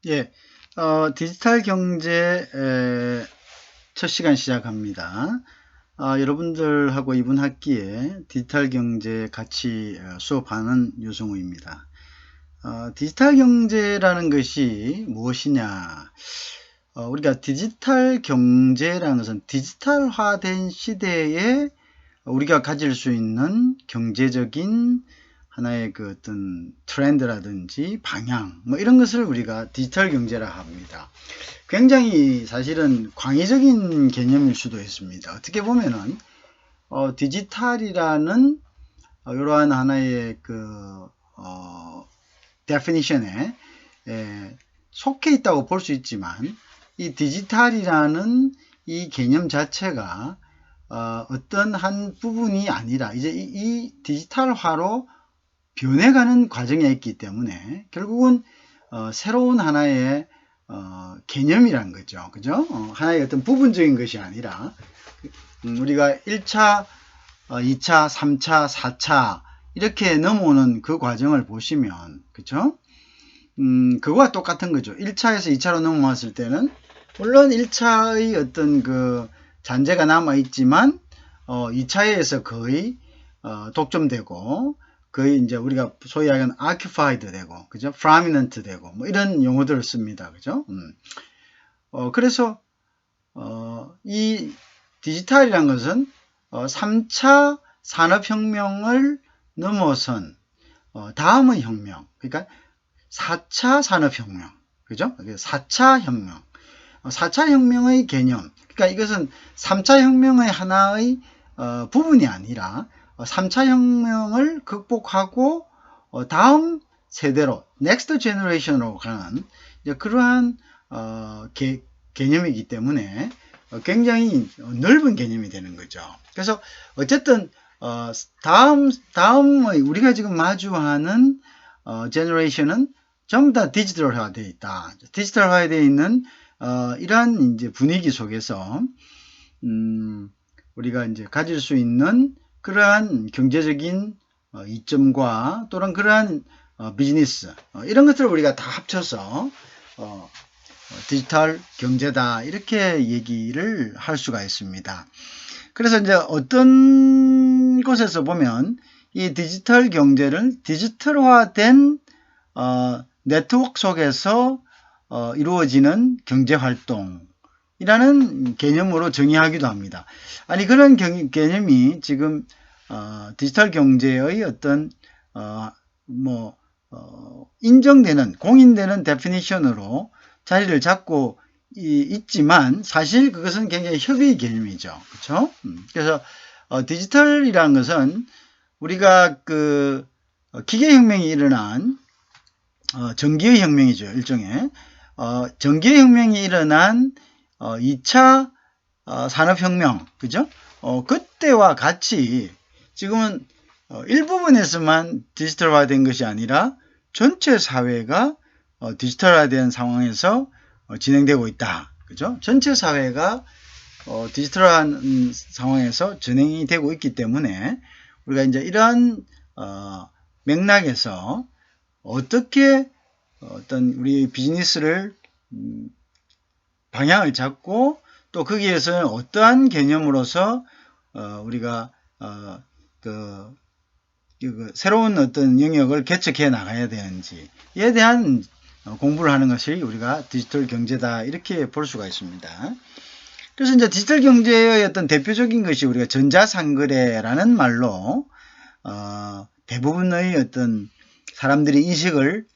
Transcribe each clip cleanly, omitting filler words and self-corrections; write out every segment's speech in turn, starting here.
예, 디지털 경제 첫 시간 시작합니다. 여러분들하고 이번 학기에 디지털 경제 같이 수업하는 유승우입니다. 디지털 경제라는 것이 무엇이냐? 우리가 디지털 경제라는 것은 디지털화된 시대에 우리가 가질 수 있는 경제적인 하나의 그 어떤 트렌드라든지 방향 뭐 이런 것을 우리가 디지털 경제라 합니다. 굉장히 사실은 광의적인 개념일 수도 있습니다. 어떻게 보면은 디지털이라는 이러한 하나의 그 definition에 속해 있다고 볼 수 있지만 이 디지털이라는 이 개념 자체가 어떤 한 부분이 아니라 이제 이 디지털화로 변해가는 과정에 있기 때문에 결국은 새로운 하나의 개념이란 거죠. 그죠? 하나의 어떤 부분적인 것이 아니라 우리가 1차, 2차, 3차, 4차 이렇게 넘어오는 그 과정을 보시면 그죠? 그거와 똑같은 거죠. 1차에서 2차로 넘어왔을 때는 물론 1차의 어떤 그 잔재가 남아있지만 2차에서 거의 독점되고 거의 이제 우리가 소위 하는 occupied 되고, 그죠? prominent 되고, 뭐 이런 용어들을 씁니다. 그죠? 그래서, 이 디지털이란 것은, 3차 산업혁명을 넘어선, 다음의 혁명. 그러니까 4차 산업혁명. 그죠? 4차 혁명. 4차 혁명의 개념. 그러니까 이것은 3차 혁명의 하나의, 부분이 아니라, 3차 혁명을 극복하고 다음 세대로 next generation으로 가는 그러한 개념이기 때문에 굉장히 넓은 개념이 되는 거죠. 그래서 어쨌든 다음의 우리가 지금 마주하는 generation은 전부 다 디지털화 되어 있다. 디지털화 되어 있는 이러한 이제 분위기 속에서 우리가 이제 가질 수 있는 그러한 경제적인 이점과 또는 그러한 비즈니스 이런 것들을 우리가 다 합쳐서 디지털 경제다 이렇게 얘기를 할 수가 있습니다. 그래서 이제 어떤 곳에서 보면 이 디지털 경제를 디지털화된 네트워크 속에서 이루어지는 경제활동 이라는 개념으로 정의하기도 합니다. 아니 그런 개념이 지금 디지털 경제의 어떤 인정되는 공인되는 데피니션으로 자리를 잡고 있지만 사실 그것은 굉장히 협의 개념이죠. 그렇죠? 그래서 디지털이라는 것은 우리가 그 기계혁명이 일어난 전기의 혁명이죠. 일종의 전기의 혁명이 일어난 2차 산업혁명, 그죠? 그때와 같이 지금은 일부분에서만 디지털화된 것이 아니라 전체 사회가 디지털화된 상황에서 진행되고 있다. 그죠? 전체 사회가 디지털한 상황에서 진행이 되고 있기 때문에 우리가 이제 이러한 맥락에서 어떻게 어떤 우리 비즈니스를 방향을 잡고 또 거기에서 어떠한 개념으로서 우리가 그 새로운 어떤 영역을 개척해 나가야 되는지에 대한 공부를 하는 것이 우리가 디지털 경제다 이렇게 볼 수가 있습니다. 그래서 이제 디지털 경제의 어떤 대표적인 것이 우리가 전자상거래라는 말로 대부분의 어떤 사람들이 인식을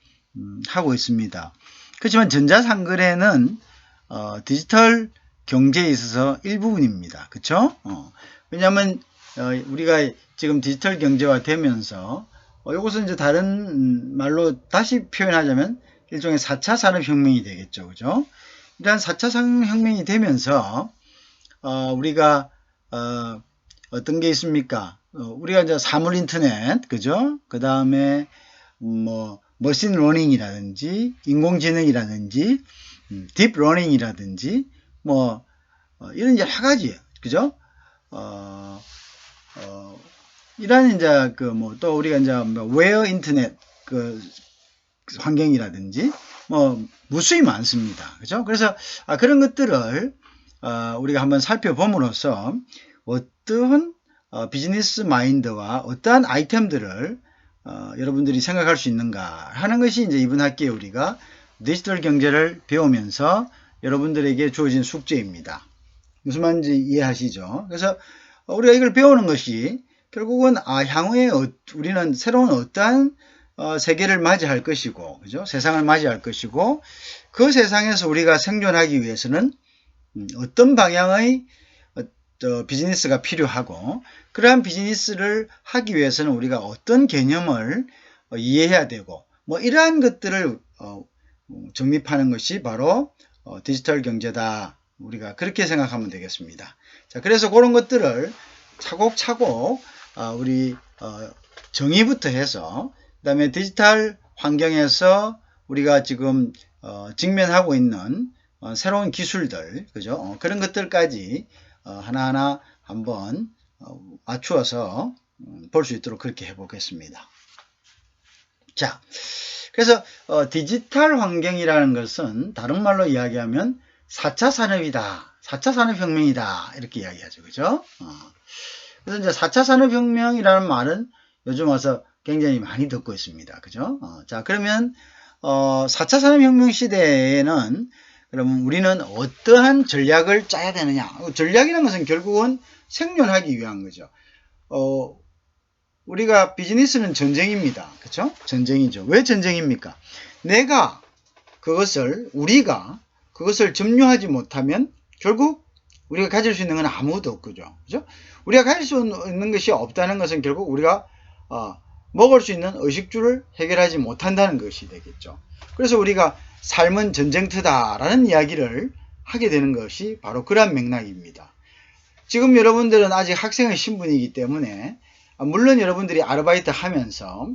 하고 있습니다. 그렇지만 전자상거래는 디지털 경제에 있어서 일부분입니다. 그쵸? 왜냐하면 우리가 지금 디지털 경제화 되면서 이것은 이제 다른 말로 다시 표현하자면 일종의 4차 산업혁명이 되겠죠. 그죠? 이러한 4차 산업혁명이 되면서 우리가 어떤 게 있습니까? 우리가 이제 사물 인터넷, 그죠? 그 다음에 뭐 머신 러닝이라든지 인공지능이라든지 딥러닝이라든지 뭐 이런 여러 가지, 그죠? 이런 이제 그 뭐 또 우리가 이제 웨어 인터넷 그 환경이라든지 뭐 무수히 많습니다. 그죠? 그래서 그런 것들을 우리가 한번 살펴봄으로써 어떠한 비즈니스 마인드와 어떠한 아이템들을 여러분들이 생각할 수 있는가 하는 것이 이제 이번 학기에 우리가 디지털 경제를 배우면서 여러분들에게 주어진 숙제입니다. 무슨 말인지 이해하시죠? 그래서 우리가 이걸 배우는 것이 결국은 향후에 우리는 새로운 어떠한 세계를 맞이할 것이고, 그죠? 세상을 맞이할 것이고, 그 세상에서 우리가 생존하기 위해서는 어떤 방향의 비즈니스가 필요하고, 그러한 비즈니스를 하기 위해서는 우리가 어떤 개념을 이해해야 되고, 뭐 이러한 것들을 정립하는 것이 바로 디지털 경제다. 우리가 그렇게 생각하면 되겠습니다. 자, 그래서 그런 것들을 차곡차곡 우리 정의부터 해서 그 다음에 디지털 환경에서 우리가 지금 직면하고 있는 새로운 기술들, 그죠? 그런 것들까지 하나하나 한번 맞추어서 볼 수 있도록 그렇게 해보겠습니다. 자, 그래서 디지털 환경이라는 것은 다른 말로 이야기하면 4차 산업이다. 4차 산업혁명이다. 이렇게 이야기하죠. 그죠? 그래서 이제 4차 산업혁명이라는 말은 요즘 와서 굉장히 많이 듣고 있습니다. 그죠? 자, 그러면 4차 산업혁명 시대에는 그러면 우리는 어떠한 전략을 짜야 되느냐? 전략이라는 것은 결국은 생존하기 위한 거죠. 우리가 비즈니스는 전쟁입니다. 그렇죠? 전쟁이죠. 왜 전쟁입니까? 우리가 그것을 점유하지 못하면 결국 우리가 가질 수 있는 건 아무것도 없죠. 그죠? 우리가 가질 수 있는 것이 없다는 것은 결국 우리가 먹을 수 있는 의식주를 해결하지 못한다는 것이 되겠죠. 그래서 우리가 삶은 전쟁터다라는 이야기를 하게 되는 것이 바로 그러한 맥락입니다. 지금 여러분들은 아직 학생의 신분이기 때문에 물론 여러분들이 아르바이트 하면서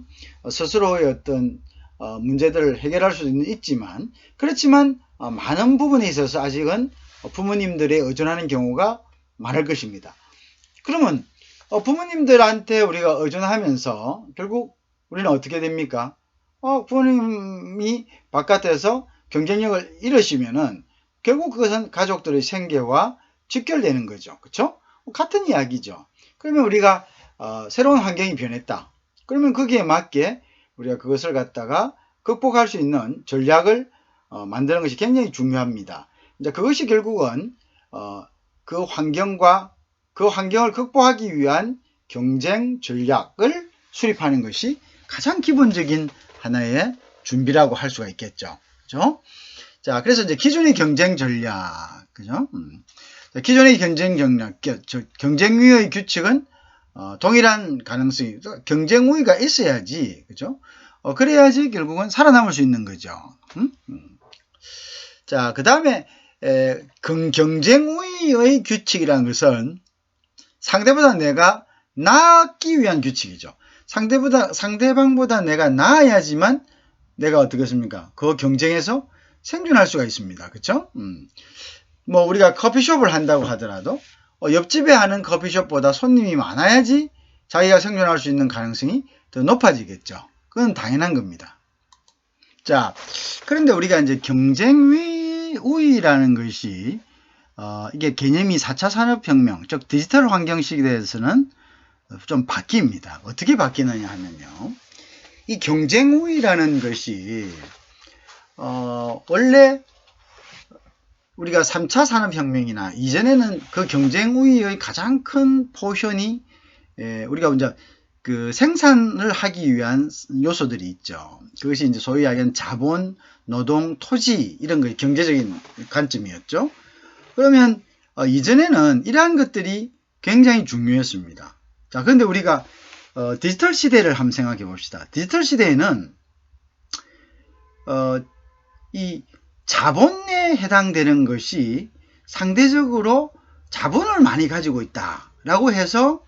스스로의 어떤 문제들을 해결할 수는 있지만, 그렇지만 많은 부분에 있어서 아직은 부모님들에 의존하는 경우가 많을 것입니다. 그러면 부모님들한테 우리가 의존하면서 결국 우리는 어떻게 됩니까? 부모님이 바깥에서 경쟁력을 잃으시면은 결국 그것은 가족들의 생계와 직결되는 거죠. 그렇죠? 같은 이야기죠. 그러면 우리가 새로운 환경이 변했다. 그러면 거기에 맞게 우리가 그것을 갖다가 극복할 수 있는 전략을 만드는 것이 굉장히 중요합니다. 이제 그것이 결국은 그 환경을 극복하기 위한 경쟁 전략을 수립하는 것이 가장 기본적인 하나의 준비라고 할 수가 있겠죠. 그죠? 자, 그래서 이제 기존의 경쟁 전략, 그죠? 기존의 경쟁 전략, 경쟁 우위의 규칙은 동일한 가능성이, 경쟁 우위가 있어야지, 그죠? 그래야지 결국은 살아남을 수 있는 거죠. 자, 그 다음에 경쟁 우위의 규칙이라는 것은 상대보다 내가 나기 위한 규칙이죠. 상대방보다 내가 나아야지만 내가 어떻겠습니까? 그 경쟁에서 생존할 수가 있습니다. 그쵸? 뭐 우리가 커피숍을 한다고 하더라도 옆집에 하는 커피숍보다 손님이 많아야지 자기가 생존할 수 있는 가능성이 더 높아지겠죠. 그건 당연한 겁니다. 자, 그런데 우리가 이제 경쟁 우위라는 것이 이게 개념이 4차 산업혁명, 즉 디지털 환경 시대에서는 좀 바뀝니다. 어떻게 바뀌느냐 하면요. 이 경쟁 우위라는 것이 원래 우리가 3차 산업혁명이나 이전에는 그 경쟁 우위의 가장 큰 포션이 우리가 이제 그 생산을 하기 위한 요소들이 있죠. 그것이 이제 소위 이야기하는 자본, 노동, 토지 이런 거 경제적인 관점이었죠. 그러면 이전에는 이러한 것들이 굉장히 중요했습니다. 자, 그런데 우리가 디지털 시대를 한번 생각해 봅시다. 디지털 시대에는 이 자본에 해당되는 것이 상대적으로 자본을 많이 가지고 있다라고 해서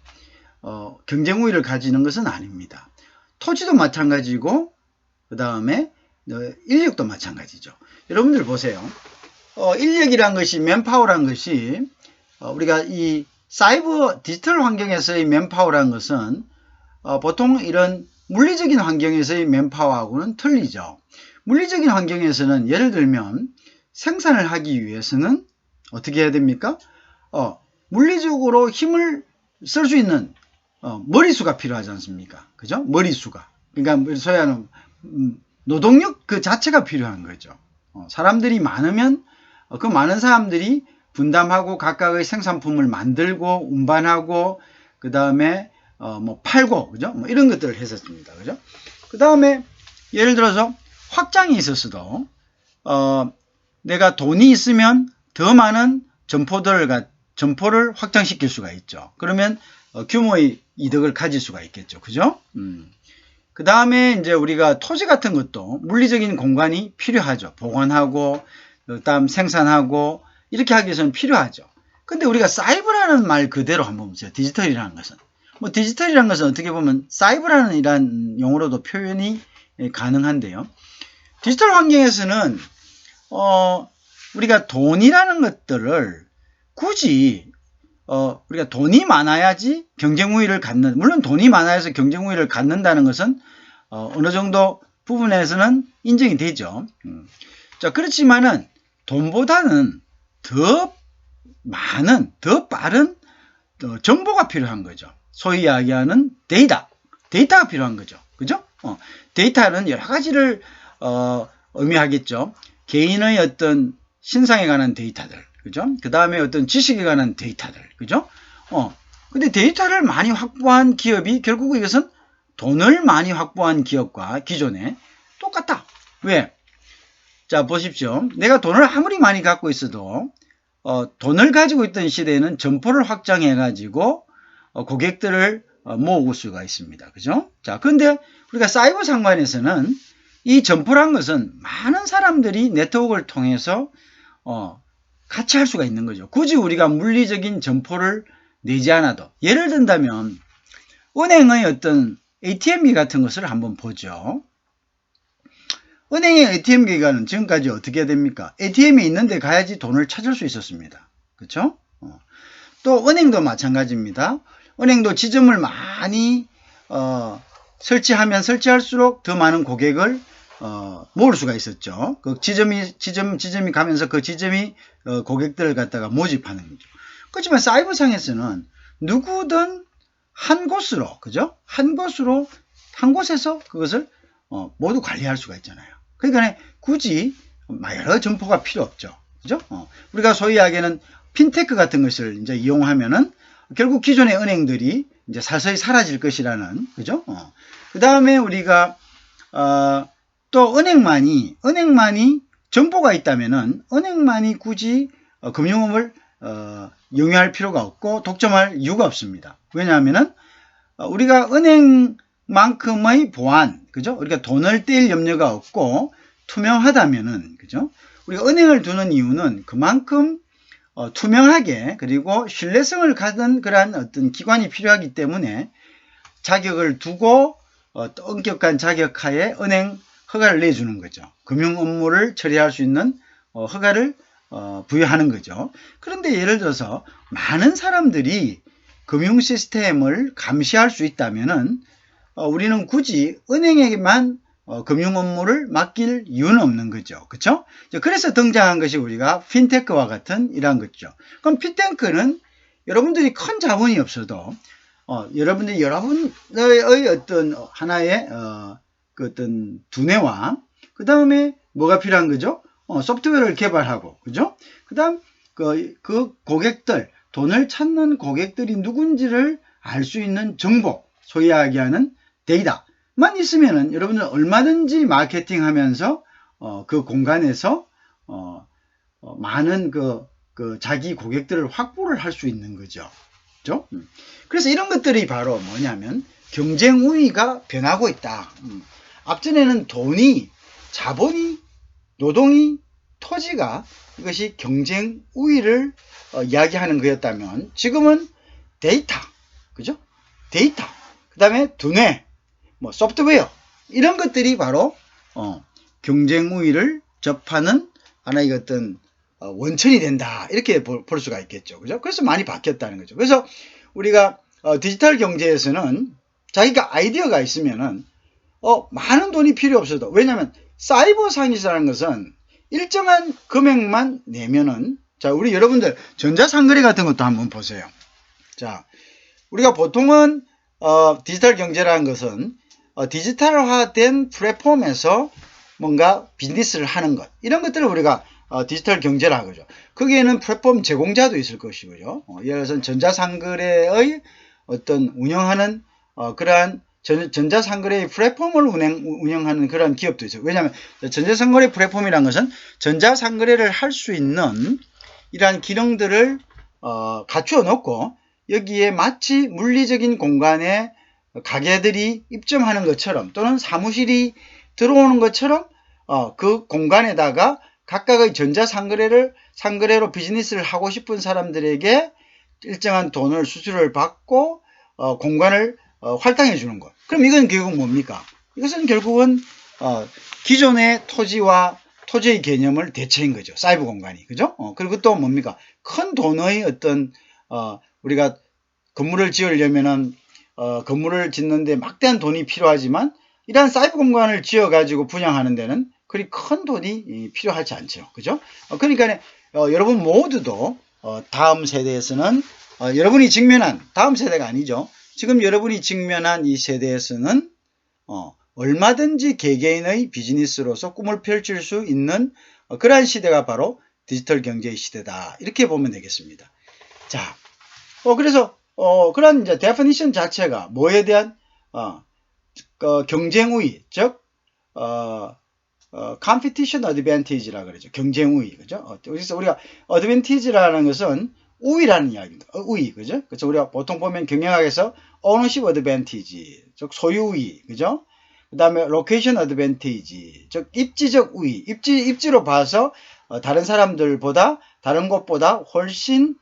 경쟁 우위를 가지는 것은 아닙니다. 토지도 마찬가지고 그 다음에 인력도 마찬가지죠. 여러분들 보세요. 인력이란 것이 맨파워란 것이 우리가 이 사이버 디지털 환경에서의 맨파워란 것은 보통 이런 물리적인 환경에서의 맨파워하고는 틀리죠. 물리적인 환경에서는 예를 들면 생산을 하기 위해서는 어떻게 해야 됩니까? 물리적으로 힘을 쓸 수 있는 머리수가 필요하지 않습니까? 그죠? 머리수가. 그러니까 소위 하는 노동력 그 자체가 필요한 거죠. 사람들이 많으면 그 많은 사람들이 분담하고 각각의 생산품을 만들고 운반하고 그 다음에 뭐 팔고 그죠? 뭐 이런 것들을 했었습니다. 그죠? 그 다음에 예를 들어서 확장이 있었어도 내가 돈이 있으면 더 많은 점포를 확장시킬 수가 있죠. 그러면 규모의 이득을 가질 수가 있겠죠. 그죠? 그 다음에 이제 우리가 토지 같은 것도 물리적인 공간이 필요하죠. 보관하고 그다음 생산하고 이렇게 하기 위해서는 필요하죠. 근데 우리가 사이버라는 말 그대로 한번 보세요. 디지털이라는 것은. 뭐 디지털이라는 것은 어떻게 보면 사이버라는 이란 용어로도 표현이 가능한데요. 디지털 환경에서는 우리가 돈이라는 것들을 굳이 우리가 돈이 많아야지 경쟁 우위를 갖는, 물론 돈이 많아야서 경쟁 우위를 갖는다는 것은 어느 정도 부분에서는 인정이 되죠. 자, 그렇지만은 돈보다는 더 많은, 더 빠른 정보가 필요한 거죠. 소위 이야기하는 데이터가 필요한 거죠. 그죠? 데이터는 여러 가지를 의미하겠죠. 개인의 어떤 신상에 관한 데이터들, 그죠? 그 다음에 어떤 지식에 관한 데이터들, 그죠? 근데 데이터를 많이 확보한 기업이 결국 이것은 돈을 많이 확보한 기업과 기존에 똑같다. 왜? 자, 보십시오. 내가 돈을 아무리 많이 갖고 있어도 돈을 가지고 있던 시대에는 점포를 확장해 가지고 고객들을 모을 수가 있습니다. 그죠? 자, 근데 우리가 사이버 상반에서는 이 점포란 것은 많은 사람들이 네트워크를 통해서 같이 할 수가 있는 거죠. 굳이 우리가 물리적인 점포를 내지 않아도, 예를 든다면 은행의 어떤 ATM기 같은 것을 한번 보죠. 은행의 ATM기가는 지금까지 어떻게 됩니까? ATM이 있는데 가야지 돈을 찾을 수 있었습니다. 그렇죠? 또 은행도 마찬가지입니다. 은행도 지점을 많이 설치하면 설치할수록 더 많은 고객을 모을 수가 있었죠. 그 지점이 가면서 그 지점이 고객들을 갖다가 모집하는 거죠. 그렇지만 사이버상에서는 누구든 한 곳으로, 그죠? 한 곳에서 그것을 모두 관리할 수가 있잖아요. 그러니까 굳이 여러 점포가 필요 없죠. 그죠? 우리가 소위 이야기하는 핀테크 같은 것을 이제 이용하면은 결국 기존의 은행들이 이제 서서히 사라질 것이라는, 그죠? 그 다음에 우리가 또 은행만이 점포가 있다면은 은행만이 굳이 금융업을 영위할 필요가 없고 독점할 이유가 없습니다. 왜냐하면은 우리가 은행만큼의 보안, 그죠? 우리가 돈을 뗄 염려가 없고 투명하다면은, 그죠? 우리가 은행을 두는 이유는 그만큼 투명하게 그리고 신뢰성을 가진 그러한 어떤 기관이 필요하기 때문에 자격을 두고 엄격한 자격하에 은행 허가를 내주는 거죠. 금융 업무를 처리할 수 있는 허가를 부여하는 거죠. 그런데 예를 들어서 많은 사람들이 금융 시스템을 감시할 수 있다면은 우리는 굳이 은행에게만 금융 업무를 맡길 이유는 없는 거죠. 그렇죠? 그래서 등장한 것이 우리가 핀테크와 같은 이러한 거죠. 그럼 핀테크는 여러분들이 큰 자본이 없어도 여러분들의 어떤 하나의 그 어떤 두뇌와 그 다음에 뭐가 필요한 거죠? 소프트웨어를 개발하고, 그죠? 그 다음 그 고객들, 돈을 찾는 고객들이 누군지를 알 수 있는 정보, 소위 이야기하는 데이터만 있으면은 여러분들 얼마든지 마케팅하면서 그 공간에서 많은 그 자기 고객들을 확보를 할 수 있는 거죠. 그죠? 그래서 이런 것들이 바로 뭐냐면 경쟁 우위가 변하고 있다. 앞전에는 돈이, 자본이, 노동이, 토지가 이것이 경쟁 우위를 이야기하는 거였다면 지금은 데이터, 그죠? 데이터, 그 다음에 두뇌, 뭐 소프트웨어 이런 것들이 바로 경쟁 우위를 접하는 하나의 어떤 원천이 된다 이렇게 볼 수가 있겠죠. 그죠? 그래서 많이 바뀌었다는 거죠. 그래서 우리가 디지털 경제에서는 자기가 아이디어가 있으면은 많은 돈이 필요 없어도, 왜냐하면 사이버 상이라는 것은 일정한 금액만 내면은, 자, 우리 여러분들 전자상거래 같은 것도 한번 보세요. 자, 우리가 보통은 디지털 경제라는 것은 디지털화된 플랫폼에서 뭔가 비즈니스를 하는 것, 이런 것들을 우리가 디지털 경제라 하죠. 거기에는 플랫폼 제공자도 있을 것이고요. 예를 들어서 전자상거래의 어떤 운영하는 그러한 전자상거래의 플랫폼을 운영하는 그런 기업도 있어요. 왜냐하면 전자상거래 플랫폼이라는 것은 전자상거래를 할 수 있는 이러한 기능들을 갖추어 놓고 여기에 마치 물리적인 공간에 가게들이 입점하는 것처럼 또는 사무실이 들어오는 것처럼 그 공간에다가 각각의 상거래로 비즈니스를 하고 싶은 사람들에게 일정한 돈을 수수료를 받고 공간을 활당해 주는 것. 그럼 이건 결국 뭡니까? 이것은 결국은 기존의 토지의 개념을 대체인 거죠. 사이버 공간이. 그죠? 그리고 또 뭡니까? 큰 돈의 어떤 우리가 건물을 지으려면은 건물을 짓는데 막대한 돈이 필요하지만 이러한 사이버 공간을 지어 가지고 분양하는 데는 그리 큰 돈이 필요하지 않죠. 그죠? 그러니까 여러분 모두도 다음 세대에서는 여러분이 직면한, 다음 세대가 아니죠. 지금 여러분이 직면한 이 세대에서는 얼마든지 개개인의 비즈니스로서 꿈을 펼칠 수 있는 그러한 시대가 바로 디지털 경제의 시대다. 이렇게 보면 되겠습니다. 자, 그래서 그런 이제 데피니션 자체가 뭐에 대한 경쟁 우위, 즉 competition advantage라 그러죠. 경쟁 우위, 그죠? 그래서 우리가 advantage라는 것은 우위라는 이야기입니다. 우위, 그죠? 그래서 우리가 보통 보면 경영학에서 ownership advantage, 즉 소유 우위, 그죠? 그 다음에 location advantage, 즉 입지적 우위, 입지로 봐서 다른 사람들보다, 다른 곳보다 훨씬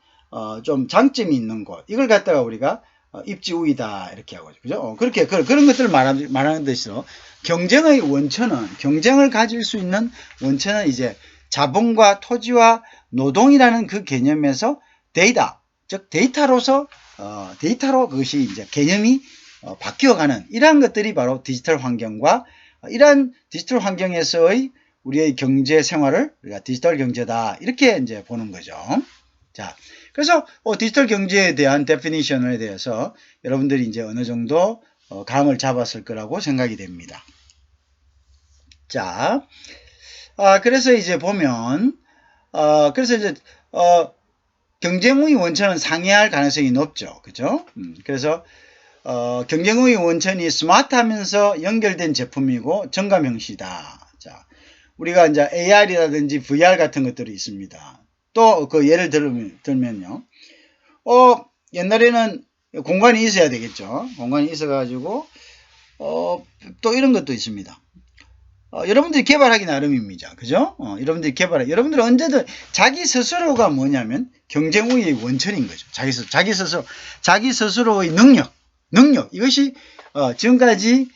좀 장점이 있는 곳, 이걸 갖다가 우리가 입지 우위다 이렇게 하고, 그죠? 그렇게 그런 것들을 말하는 뜻으로 경쟁의 원천은, 경쟁을 가질 수 있는 원천은 이제 자본과 토지와 노동이라는 그 개념에서 데이터, 즉 데이터로 그것이 이제 개념이 바뀌어가는 이러한 것들이 바로 디지털 환경과 이러한 디지털 환경에서의 우리의 경제 생활을 우리가 디지털 경제다 이렇게 이제 보는 거죠. 자, 그래서 디지털 경제에 대한 데피니션에 대해서 여러분들이 이제 어느 정도 감을 잡았을 거라고 생각이 됩니다. 자, 그래서 이제 보면 그래서 이제 경쟁의 원천은 상회할 가능성이 높죠. 그죠? 그래서 경쟁의 원천이 스마트하면서 연결된 제품이고 정감 형식이다. 자, 우리가 이제 AR이라든지 VR 같은 것들이 있습니다. 또 그 예를 들면요. 옛날에는 공간이 있어야 되겠죠. 공간이 있어가지고 또 이런 것도 있습니다. 여러분들이 개발하기 나름입니다. 그죠? 여러분들은 언제든 자기 스스로가 뭐냐면 경쟁 우위의 원천인 거죠. 자기 스스로의 능력. 이것이 지금까지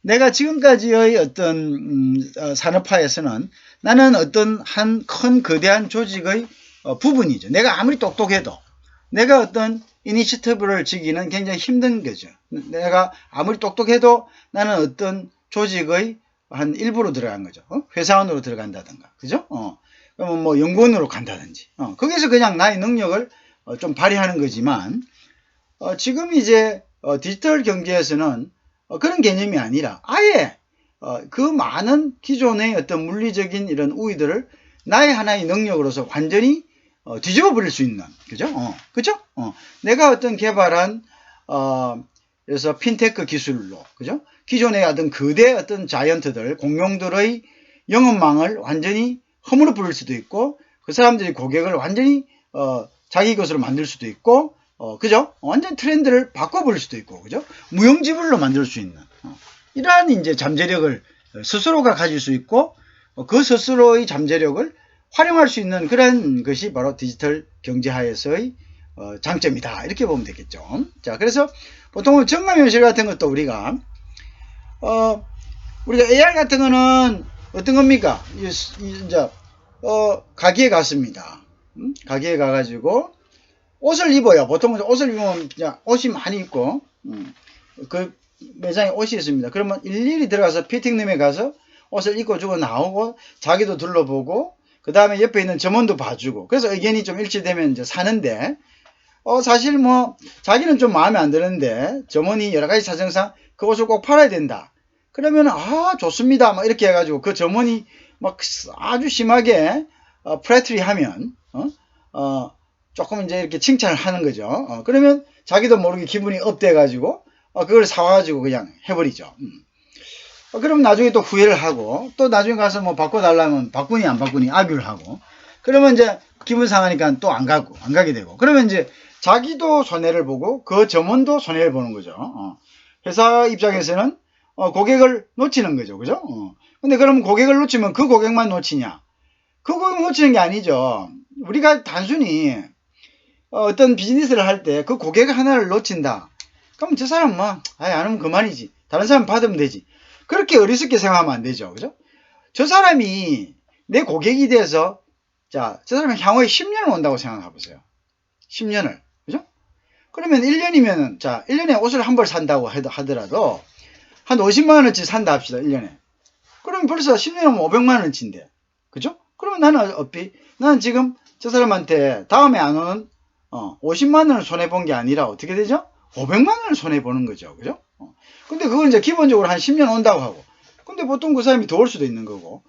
내가 지금까지의 어떤 산업화에서는 나는 어떤 한 큰 거대한 조직의 부분이죠. 내가 아무리 똑똑해도 내가 어떤 이니시티브를 지기는 굉장히 힘든 거죠. 내가 아무리 똑똑해도 나는 어떤 조직의 한 일부로 들어간 거죠. 회사원으로 들어간다든가, 그죠? 그러면 뭐 연구원으로 간다든지, 거기서 그냥 나의 능력을 좀 발휘하는 거지만, 지금 이제 디지털 경제에서는 그런 개념이 아니라 아예 그 많은 기존의 어떤 물리적인 이런 우위들을 나의 하나의 능력으로서 완전히 뒤집어 버릴 수 있는, 그죠? 그죠? 내가 어떤 개발한 그래서 핀테크 기술로, 그죠? 기존의 어떤 거대 어떤 자이언트들, 공룡들의 영업망을 완전히 허물어 버릴 수도 있고, 그 사람들이 고객을 완전히 자기 것으로 만들 수도 있고, 그죠? 완전 트렌드를 바꿔버릴 수도 있고, 그죠? 무용지물로 만들 수 있는 이러한 이제 잠재력을 스스로가 가질 수 있고, 그 스스로의 잠재력을 활용할 수 있는 그런 것이 바로 디지털 경제하에서의 장점이다. 이렇게 보면 되겠죠. 자, 그래서 보통은 정감 현실 같은 것도 우리가 AR 같은 거는 어떤 겁니까? 이제 가게에 갔습니다. 가게에 가가지고 옷을 입어요. 보통은 옷을 입으면 그냥 옷이 많이 있고 그 매장에 옷이 있습니다. 그러면 일일이 들어가서 피팅룸에 가서 옷을 입고 주고 나오고 자기도 둘러보고 그 다음에 옆에 있는 점원도 봐주고 그래서 의견이 좀 일치되면 이제 사는데 사실 뭐 자기는 좀 마음에 안 드는데 점원이 여러 가지 사정상 그 옷을 꼭 팔아야 된다. 그러면 좋습니다. 막 이렇게 해가지고 그 점원이 막 아주 심하게 프레트리 하면 조금 이제 이렇게 칭찬을 하는 거죠. 그러면 자기도 모르게 기분이 업돼가지고 그걸 사와가지고 그냥 해버리죠. 그럼 나중에 또 후회를 하고 또 나중에 가서 뭐 바꿔달라면 바꾸니 안 바꾸니 아뷰를 하고 그러면 이제 기분 상하니까 또 안 가게 되고 그러면 이제 자기도 손해를 보고 그 점원도 손해를 보는 거죠. 회사 입장에서는 고객을 놓치는 거죠. 그죠? 근데 그럼 고객을 놓치면 그 고객만 놓치냐? 그 고객 놓치는 게 아니죠. 우리가 단순히 어떤 비즈니스를 할 때 그 고객 하나를 놓친다. 그럼 저 사람 뭐 안 하면 그만이지. 다른 사람 받으면 되지. 그렇게 어리석게 생각하면 안 되죠. 그죠? 저 사람이 내 고객이 돼서 저 사람이 향후에 10년을 온다고 생각해 보세요. 10년을. 그죠? 그러면 1년이면은 1년에 옷을 한 벌 산다고 하더라도 한 50만 원어치 산다 합시다. 1년에. 그러면 벌써 10년이면 500만 원어치인데. 그죠? 그러면 나는 지금 저 사람한테 다음에 안 오는 50만 원을 손해본 게 아니라 어떻게 되죠? 500만 원을 손해보는 거죠. 그죠? 근데 그건 이제 기본적으로 한 10년 온다고 하고. 근데 보통 그 사람이 더 올 수도 있는 거고.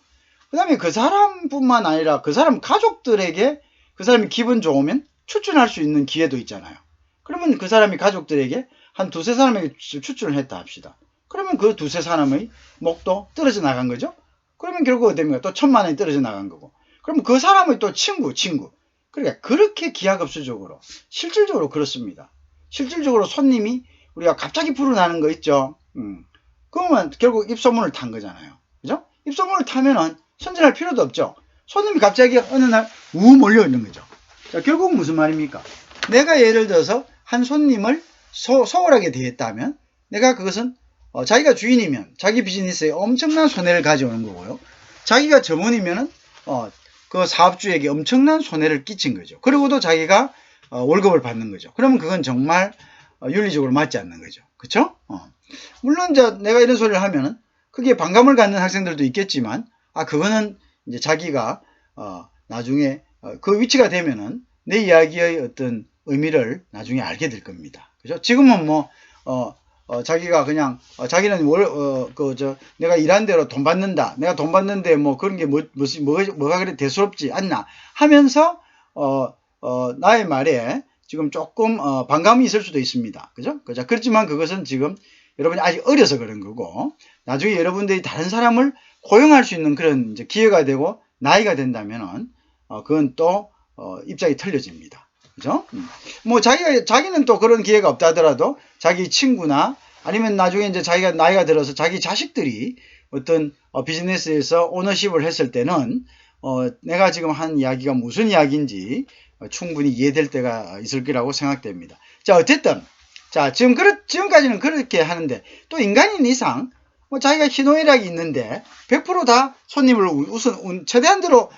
그 다음에 그 사람뿐만 아니라 그 사람 가족들에게 그 사람이 기분 좋으면 추천할 수 있는 기회도 있잖아요. 그러면 그 사람이 가족들에게 한 두세 사람에게 추천을 했다 합시다. 그러면 그 두세 사람의 목도 떨어져 나간 거죠. 그러면 결국 어떻게 됩니까? 또 1,000만 원이 떨어져 나간 거고. 그럼 그 사람의 또 친구. 그러니까 그렇게 기하급수적으로 실질적으로 그렇습니다. 실질적으로 손님이 우리가 갑자기 불어나는 거 있죠. 그러면 결국 입소문을 탄 거잖아요. 그죠? 입소문을 타면은 선전할 필요도 없죠. 손님이 갑자기 어느 날 몰려오는 거죠. 자, 결국 무슨 말입니까? 내가 예를 들어서 한 손님을 소홀하게 대했다면 내가 그것은 자기가 주인이면 자기 비즈니스에 엄청난 손해를 가져오는 거고요. 자기가 점원이면은 그 사업주에게 엄청난 손해를 끼친 거죠. 그리고도 자기가 월급을 받는 거죠. 그러면 그건 정말 윤리적으로 맞지 않는 거죠. 그쵸? 물론 이제 내가 이런 소리를 하면은 그게 반감을 갖는 학생들도 있겠지만 그거는 이제 자기가 나중에 그 위치가 되면은 내 이야기의 어떤 의미를 나중에 알게 될 겁니다. 그죠? 지금은 뭐 자기가 그냥 자기는 내가 일한 대로 돈 받는다. 내가 돈 받는데 뭐 그런 게 뭐가 그래 대수롭지 않나 하면서 나의 말에 지금 조금 반감이 있을 수도 있습니다. 그죠? 그렇지만 그것은 지금 여러분이 아직 어려서 그런 거고 나중에 여러분들이 다른 사람을 고용할 수 있는 그런 이제 기회가 되고 나이가 된다면은 그건 또 입장이 틀려집니다. 그죠? 뭐 자기는 또 그런 기회가 없다 하더라도 자기 친구나 아니면 나중에 이제 자기가 나이가 들어서 자기 자식들이 어떤 비즈니스에서 오너십을 했을 때는 내가 지금 한 이야기가 무슨 이야기인지 충분히 이해될 때가 있을 거라고 생각됩니다. 자, 어쨌든 지금까지는 그렇게 하는데 또 인간인 이상 자기가 희노애락이 있는데 100% 손님을 최대한대로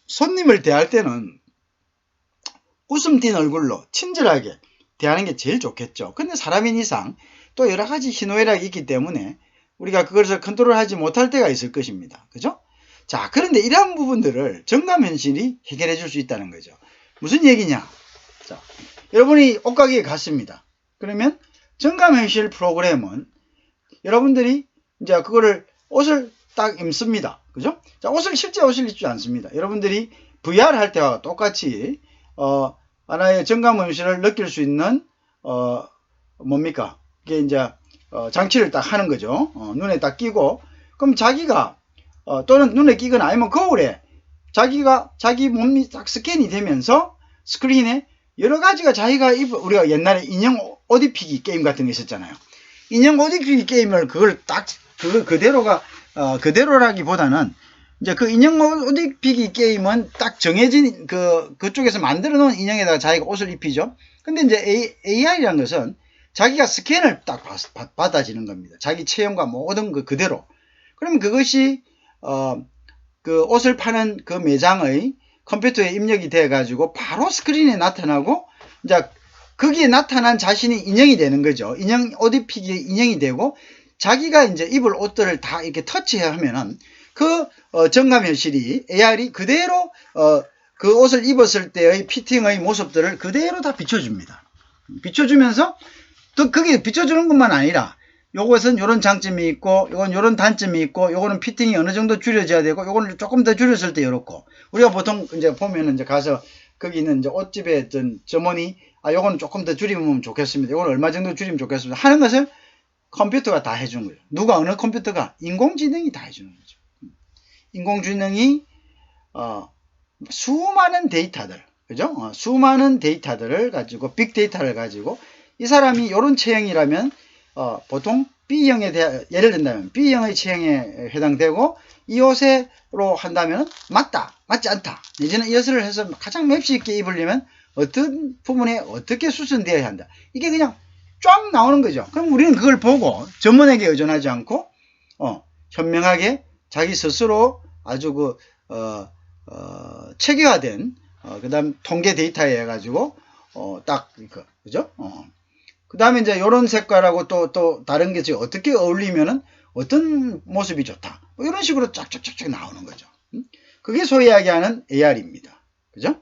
손님을 대할 때는 웃음 띤 얼굴로 친절하게 대하는 게 제일 좋겠죠. 근데 사람인 이상 또 여러 가지 희노애락이 있기 때문에 우리가 그것을 컨트롤하지 못할 때가 있을 것입니다. 그죠? 자, 그런데 이러한 부분들을 정감현실이 해결해 줄 수 있다는 거죠. 무슨 얘기냐? 자, 여러분이 옷가게에 갔습니다. 그러면 정감현실 프로그램은 여러분들이 이제 그거를 옷을 딱 입습니다. 그죠? 자, 실제 옷을 입지 않습니다. 여러분들이 VR 할 때와 똑같이 하나의 정감현실을 느낄 수 있는 뭡니까? 이게 이제 장치를 딱 하는 거죠. 눈에 딱 끼고 그럼 자기가 또는 눈에 끼거나 아니면 거울에 자기 몸이 딱 스캔이 되면서 스크린에 여러 가지가 우리가 옛날에 인형 옷 입히기 게임 같은 게 있었잖아요. 인형 옷 입히기 게임을 그걸 딱 그대로라기보다는 이제 그 인형 옷 입히기 게임은 딱 정해진 그쪽에서 만들어 놓은 인형에다가 자기가 옷을 입히죠. 근데 이제 AI라는 것은 자기가 스캔을 딱 받아지는 겁니다. 자기 체형과 모든 그 그대로. 그러면 그것이 그 옷을 파는 그 매장의 컴퓨터에 입력이 돼 가지고 바로 스크린에 나타나고 이제 거기에 나타난 자신이 인형이 되는 거죠. 옷 입히기 인형이 되고 자기가 이제 입을 옷들을 다 이렇게 터치해야 하면은 그 정감 현실이 AR이 그대로 그 옷을 입었을 때의 피팅의 모습들을 그대로 다 비춰줍니다. 비춰주면서 또 그게 비춰주는 것만 아니라 요것은 요런 장점이 있고 요건 요런 단점이 있고 요거는 피팅이 어느 정도 줄여져야 되고 요거는 조금 더 줄였을 때 이렇고 우리가 보통 이제 보면은 이제 가서 거기 있는 이제 옷집에 어떤 점원이 요거는 조금 더 줄이면 좋겠습니다. 요거는 얼마 정도 줄이면 좋겠습니다. 하는 것을 컴퓨터가 다 해주는 거죠. 누가 어느 컴퓨터가 인공지능이 다 해주는 거죠. 인공지능이 수많은 데이터들 그죠? 수많은 데이터들을 가지고 빅데이터를 가지고 이 사람이 요런 체형이라면 보통 B형에 예를 든다면 B형의 체형에 해당되고 이 옷으로 한다면 맞다, 맞지 않다. 내지는 이 옷을 해서 가장 맵시 있게 입으려면 어떤 부분에 어떻게 수선되어야 한다. 이게 그냥 쫙 나오는 거죠. 그럼 우리는 그걸 보고 전문에게 의존하지 않고 현명하게 자기 스스로 아주 체계화된 그 다음 통계 데이터에 해가지고 딱 그죠? 그 다음에 이제 요런 색깔하고 또 다른 게 어떻게 어울리면은 어떤 모습이 좋다. 뭐 이런 식으로 쫙쫙쫙쫙 나오는 거죠. 그게 소위 이야기하는 AR입니다. 그죠?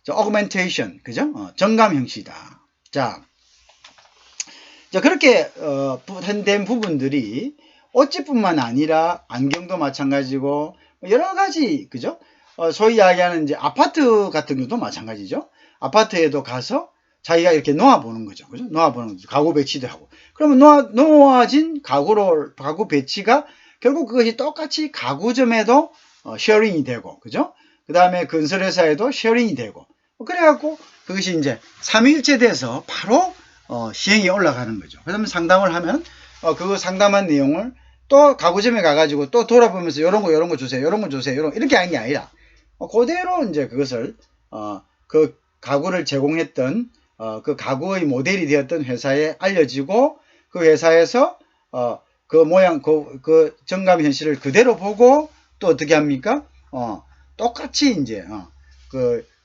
augmentation, 그죠? 정감 형식이다. 자, 그렇게 된 부분들이 옷집뿐만 아니라 안경도 마찬가지고 여러 가지, 그죠? 소위 이야기하는 이제 아파트 같은 경우도 마찬가지죠. 아파트에도 가서 자기가 이렇게 놓아보는 거죠. 그죠? 놓아보는 거죠. 가구 배치도 하고. 그러면 놓아진 가구 배치가 결국 그것이 똑같이 가구점에도 쉐어링이 되고, 그죠? 그 다음에 건설회사에도 쉐어링이 되고. 그래갖고 그것이 이제 삼위일체 돼서 바로 시행이 올라가는 거죠. 그러면 상담을 하면 그거 상담한 내용을 또 가구점에 가가지고 또 돌아보면서 요런 거 주세요. 요런 거 주세요. 이렇게 하는 게 아니라 그대로 이제 그것을 그 가구를 제공했던 그 가구의 모델이 되었던 회사에 알려지고 그 회사에서 그 모양 그 정감 현실을 그대로 보고 또 어떻게 합니까? 똑같이 이제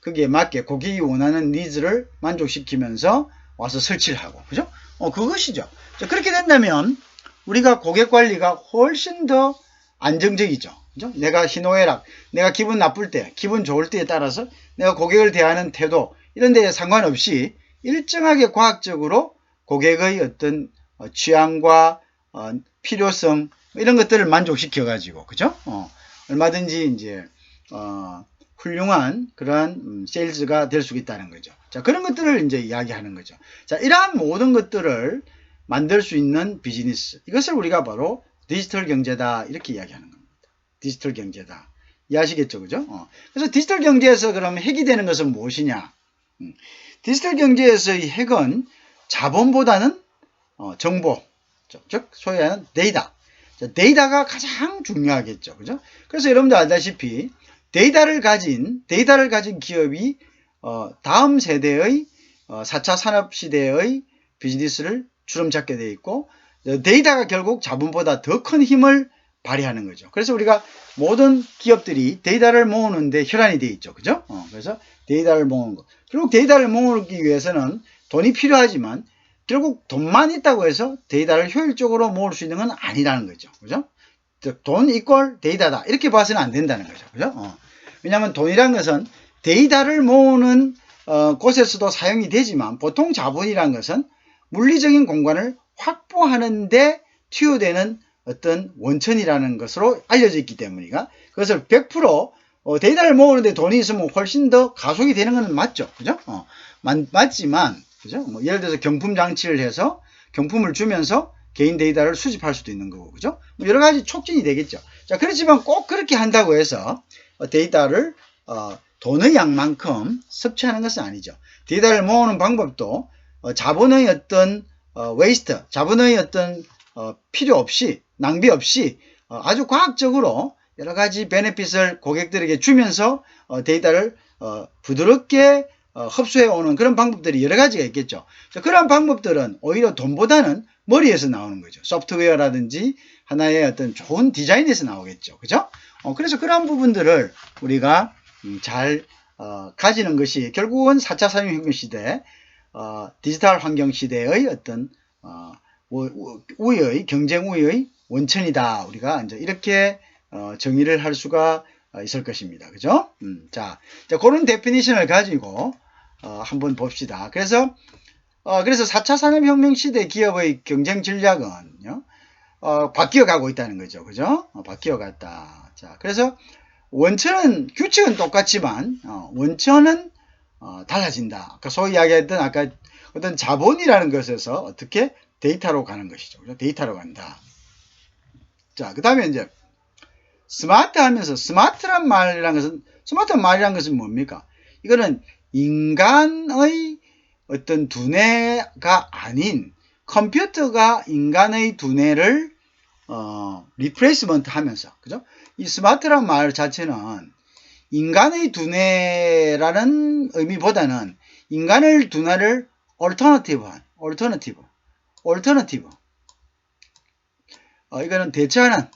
거기에 맞게 고객이 원하는 니즈를 만족시키면서 와서 설치를 하고 그죠? 그것이죠. 자, 그렇게 된다면 우리가 고객 관리가 훨씬 더 안정적이죠. 그죠? 내가 희노애락, 내가 기분 나쁠 때, 기분 좋을 때에 따라서 내가 고객을 대하는 태도 이런 데에 상관없이 일정하게 과학적으로 고객의 어떤 취향과 필요성 이런 것들을 만족시켜 가지고 그죠? 얼마든지 이제 훌륭한 그러한 세일즈가 될 수 있다는 거죠. 자, 그런 것들을 이제 이야기하는 거죠. 자, 이러한 모든 것들을 만들 수 있는 비즈니스. 이것을 우리가 바로 디지털 경제다. 이렇게 이야기하는 겁니다. 디지털 경제다. 이해하시겠죠? 그죠? 그래서 디지털 경제에서 그럼 핵이 되는 것은 무엇이냐? 디지털 경제에서의 핵은 자본보다는 정보, 즉 소위 하는 데이터. 데이터가 가장 중요하겠죠. 그죠? 그래서 여러분들 알다시피 데이터를 가진 기업이 다음 세대의 4차 산업시대의 비즈니스를 주름잡게 되어 있고 데이터가 결국 자본보다 더 큰 힘을 발휘하는 거죠. 그래서 우리가 모든 기업들이 데이터를 모으는데 혈안이 되어 있죠. 그죠? 그래서 데이터를 모으는 거. 결국 데이터를 모으기 위해서는 돈이 필요하지만 결국 돈만 있다고 해서 데이터를 효율적으로 모을 수 있는 건 아니라는 거죠. 그죠? 돈 이퀄 데이터다. 이렇게 봐서는 안 된다는 거죠. 그죠? 왜냐하면 돈이란 것은 데이터를 모으는 곳에서도 사용이 되지만 보통 자본이란 것은 물리적인 공간을 확보하는데 투여되는 어떤 원천이라는 것으로 알려져 있기 때문이가 그것을 100% 데이터를 모으는데 돈이 있으면 훨씬 더 가속이 되는 건 맞죠. 그죠? 맞지만 그죠? 예를 들어서 경품 장치를 해서 경품을 주면서 개인 데이터를 수집할 수도 있는 거고 그죠? 여러 가지 촉진이 되겠죠. 자, 그렇지만 꼭 그렇게 한다고 해서 데이터를 돈의 양만큼 섭취하는 것은 아니죠. 데이터를 모으는 방법도 자본의 어떤 웨이스트, 자본의 어떤 필요 없이 낭비 없이 아주 과학적으로 여러 가지 베네핏을 고객들에게 주면서 데이터를 부드럽게 흡수해 오는 그런 방법들이 여러 가지가 있겠죠. 그런 방법들은 오히려 돈보다는 머리에서 나오는 거죠. 소프트웨어라든지 하나의 어떤 좋은 디자인에서 나오겠죠. 그죠? 그래서 그런 부분들을 우리가 잘 가지는 것이 결국은 4차 산업혁명 시대 디지털 환경 시대의 어떤 우위의 경쟁 우위의 원천이다. 우리가 이제 이렇게 정의를 할 수가 있을 것입니다. 그죠? 자, 그런 데피니션을 가지고 한번 봅시다. 그래서 4차 산업혁명 시대 기업의 경쟁 전략은 바뀌어 가고 있다는 거죠. 그죠? 바뀌어 갔다. 자, 그래서 규칙은 똑같지만 원천은 달라진다. 아까 소위 이야기했던 어떤 자본이라는 것에서 어떻게 데이터로 가는 것이죠. 그죠? 데이터로 간다. 자, 그 다음에 이제 스마트 하면서 스마트란 말이란 것은 뭡니까? 이거는 인간의 어떤 두뇌가 아닌 컴퓨터가 인간의 두뇌를 리플레이스먼트 하면서, 그죠? 이 스마트란 말 자체는 인간의 두뇌라는 의미보다는 인간의 두뇌를 올터너티브. 이거는 대체하면서,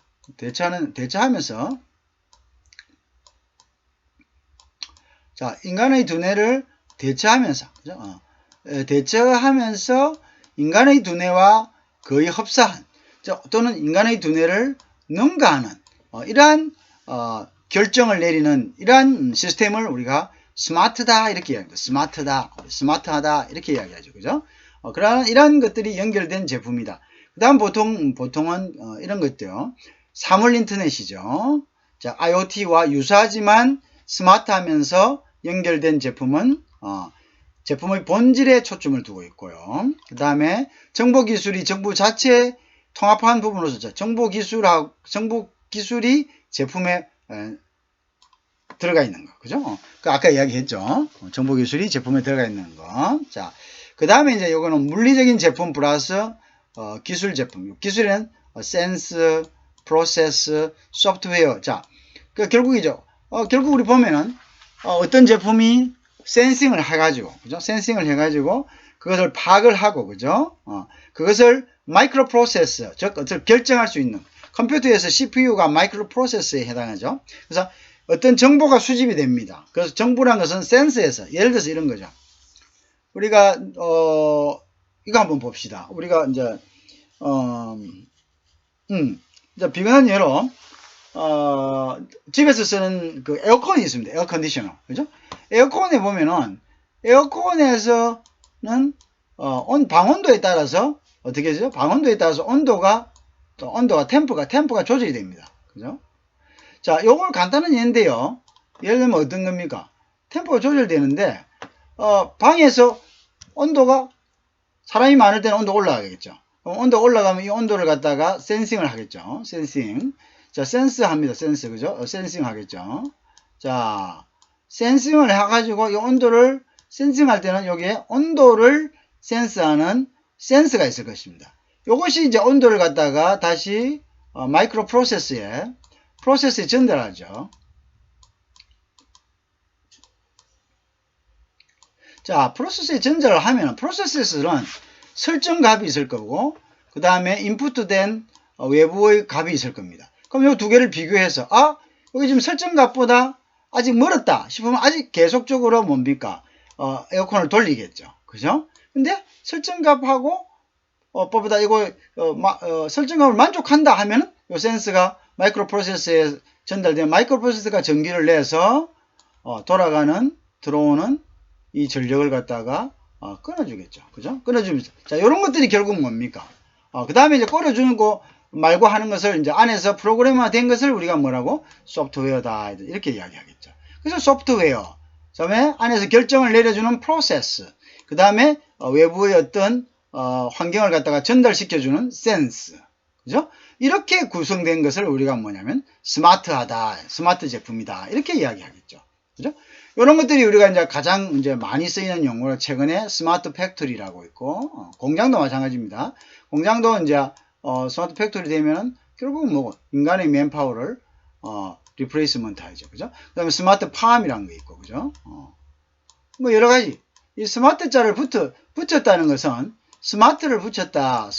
자, 인간의 두뇌를 대체하면서, 그죠? 대체하면서 인간의 두뇌와 거의 흡사한, 또는 인간의 두뇌를 능가하는, 이러한, 결정을 내리는 이러한 시스템을 우리가 스마트다 이렇게 이야기합니다. 스마트하다 이렇게 이야기하죠. 그죠? 그러한 이러한 것들이 연결된 제품이다. 그 다음 보통은 이런 것도요. 사물 인터넷이죠. 자, IoT와 유사하지만 스마트하면서 연결된 제품은 제품의 본질에 초점을 두고 있고요. 그 다음에 정보기술이 정부 자체에 통합한 부분으로서 정보기술이 제품에 들어가 있는 거. 그죠? 아까 이야기했죠. 정보기술이 제품에 들어가 있는 거. 자, 그 다음에 이제 요거는 물리적인 제품 플러스 기술 제품. 기술은 센스, 프로세스, 소프트웨어. 자, 결국이죠. 결국 우리 보면은 어떤 제품이 센싱을 해가지고, 그죠? 센싱을 해가지고 그것을 파악을 하고, 그죠? 그것을 마이크로 프로세스, 즉 결정할 수 있는 컴퓨터에서 CPU가 마이크로 프로세스에 해당하죠. 그래서 어떤 정보가 수집이 됩니다. 그래서 정보란 것은 센서에서, 예를 들어서 이런 거죠. 우리가 이거 한번 봅시다. 우리가 이제 비근한 예로 집에서 쓰는 그 에어컨이 있습니다. 에어컨디셔너, 그죠? 에어컨에 보면은 에어컨에서는 방온도에 따라서 어떻게 되죠? 방온도에 따라서 템포가 조절이 됩니다. 그죠? 자, 요걸 간단한 예인데요. 예를 들면 어떤 겁니까? 템포가 조절되는데 방에서 온도가 사람이 많을 때는 온도 올라가겠죠. 온도 올라가면 이 온도를 갖다가 센싱을 하겠죠. 센싱. 자, 센스 합니다. 센스. 그죠? 센싱 하겠죠. 자, 센싱을 해가지고 이 온도를 센싱할 때는 여기에 온도를 센스하는 센스가 있을 것입니다. 이것이 이제 온도를 갖다가 다시 마이크로 프로세스에 전달하죠. 자, 프로세스에 전달을 하면 프로세스에서는 설정 값이 있을 거고 그 다음에 인풋된 외부의 값이 있을 겁니다. 그럼 이 두 개를 비교해서 여기 지금 설정 값보다 아직 멀었다 싶으면 아직 계속적으로 뭡니까? 에어컨을 돌리겠죠. 그죠? 근데 설정 값하고 보다 이거 설정 값을 만족한다 하면은 이 센스가 마이크로 프로세스에 전달되면 마이크로 프로세스가 전기를 내서 들어오는 이 전력을 갖다가 끊어주겠죠. 그죠? 끊어주면서. 자, 요런 것들이 결국 뭡니까? 그 다음에 이제 끌어주는 거 말고 하는 것을 이제 안에서 프로그래머화 된 것을 우리가 뭐라고? 소프트웨어다. 이렇게 이야기하겠죠. 그래서 소프트웨어. 그 다음에 안에서 결정을 내려주는 프로세스. 그 다음에 외부의 어떤 환경을 갖다가 전달시켜주는 센스. 그죠? 이렇게 구성된 것을 우리가 뭐냐면 스마트하다. 스마트 제품이다. 이렇게 이야기하겠죠. 그죠? 이런 것들이 우리가 이제 가장 이제 많이 쓰이는 용어로 최근에 스마트 팩토리라고 있고, 공장도 마찬가지입니다. 공장도 이제, 스마트 팩토리 되면은 결국은 뭐, 인간의 맨파워를, 리플레이스먼트 하죠. 그죠? 그 다음에 스마트 팜이라는 게 있고, 그죠? 뭐 여러 가지. 이 스마트 자를 붙였다는 것은 스마트를 붙였다,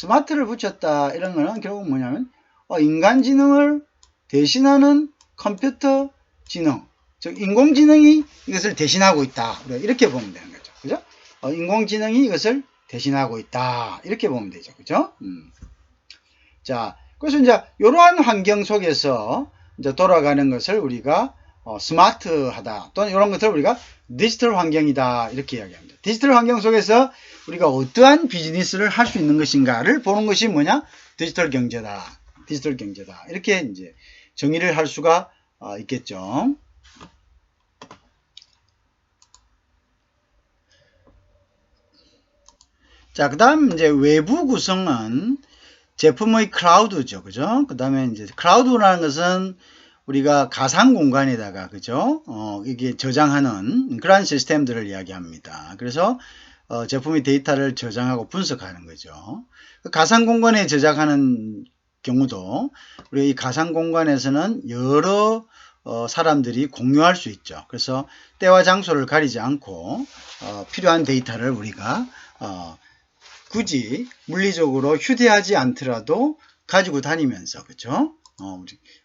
이런 거는 결국 뭐냐면, 인간지능을 대신하는 컴퓨터 지능. 즉 인공지능이 이것을 대신하고 있다. 이렇게 보면 되는 거죠. 그죠? 인공지능이 이것을 대신하고 있다. 이렇게 보면 되죠. 그죠? 자, 그래서 이제 이러한 환경 속에서 이제 돌아가는 것을 우리가 스마트하다 또는 이런 것들을 우리가 디지털 환경이다 이렇게 이야기합니다. 디지털 환경 속에서 우리가 어떠한 비즈니스를 할 수 있는 것인가를 보는 것이 뭐냐? 디지털 경제다. 디지털 경제다. 이렇게 이제 정의를 할 수가 있겠죠. 자, 그 다음 이제 외부 구성은 제품의 클라우드죠. 그죠? 그 다음에 이제 클라우드라는 것은 우리가 가상 공간에다가, 그죠? 이게 저장하는 그러한 시스템들을 이야기합니다. 그래서, 제품의 데이터를 저장하고 분석하는 거죠. 가상 공간에 저장하는 경우도, 우리 이 가상 공간에서는 여러, 사람들이 공유할 수 있죠. 그래서 때와 장소를 가리지 않고, 필요한 데이터를 우리가, 굳이 물리적으로 휴대하지 않더라도 가지고 다니면서, 그죠?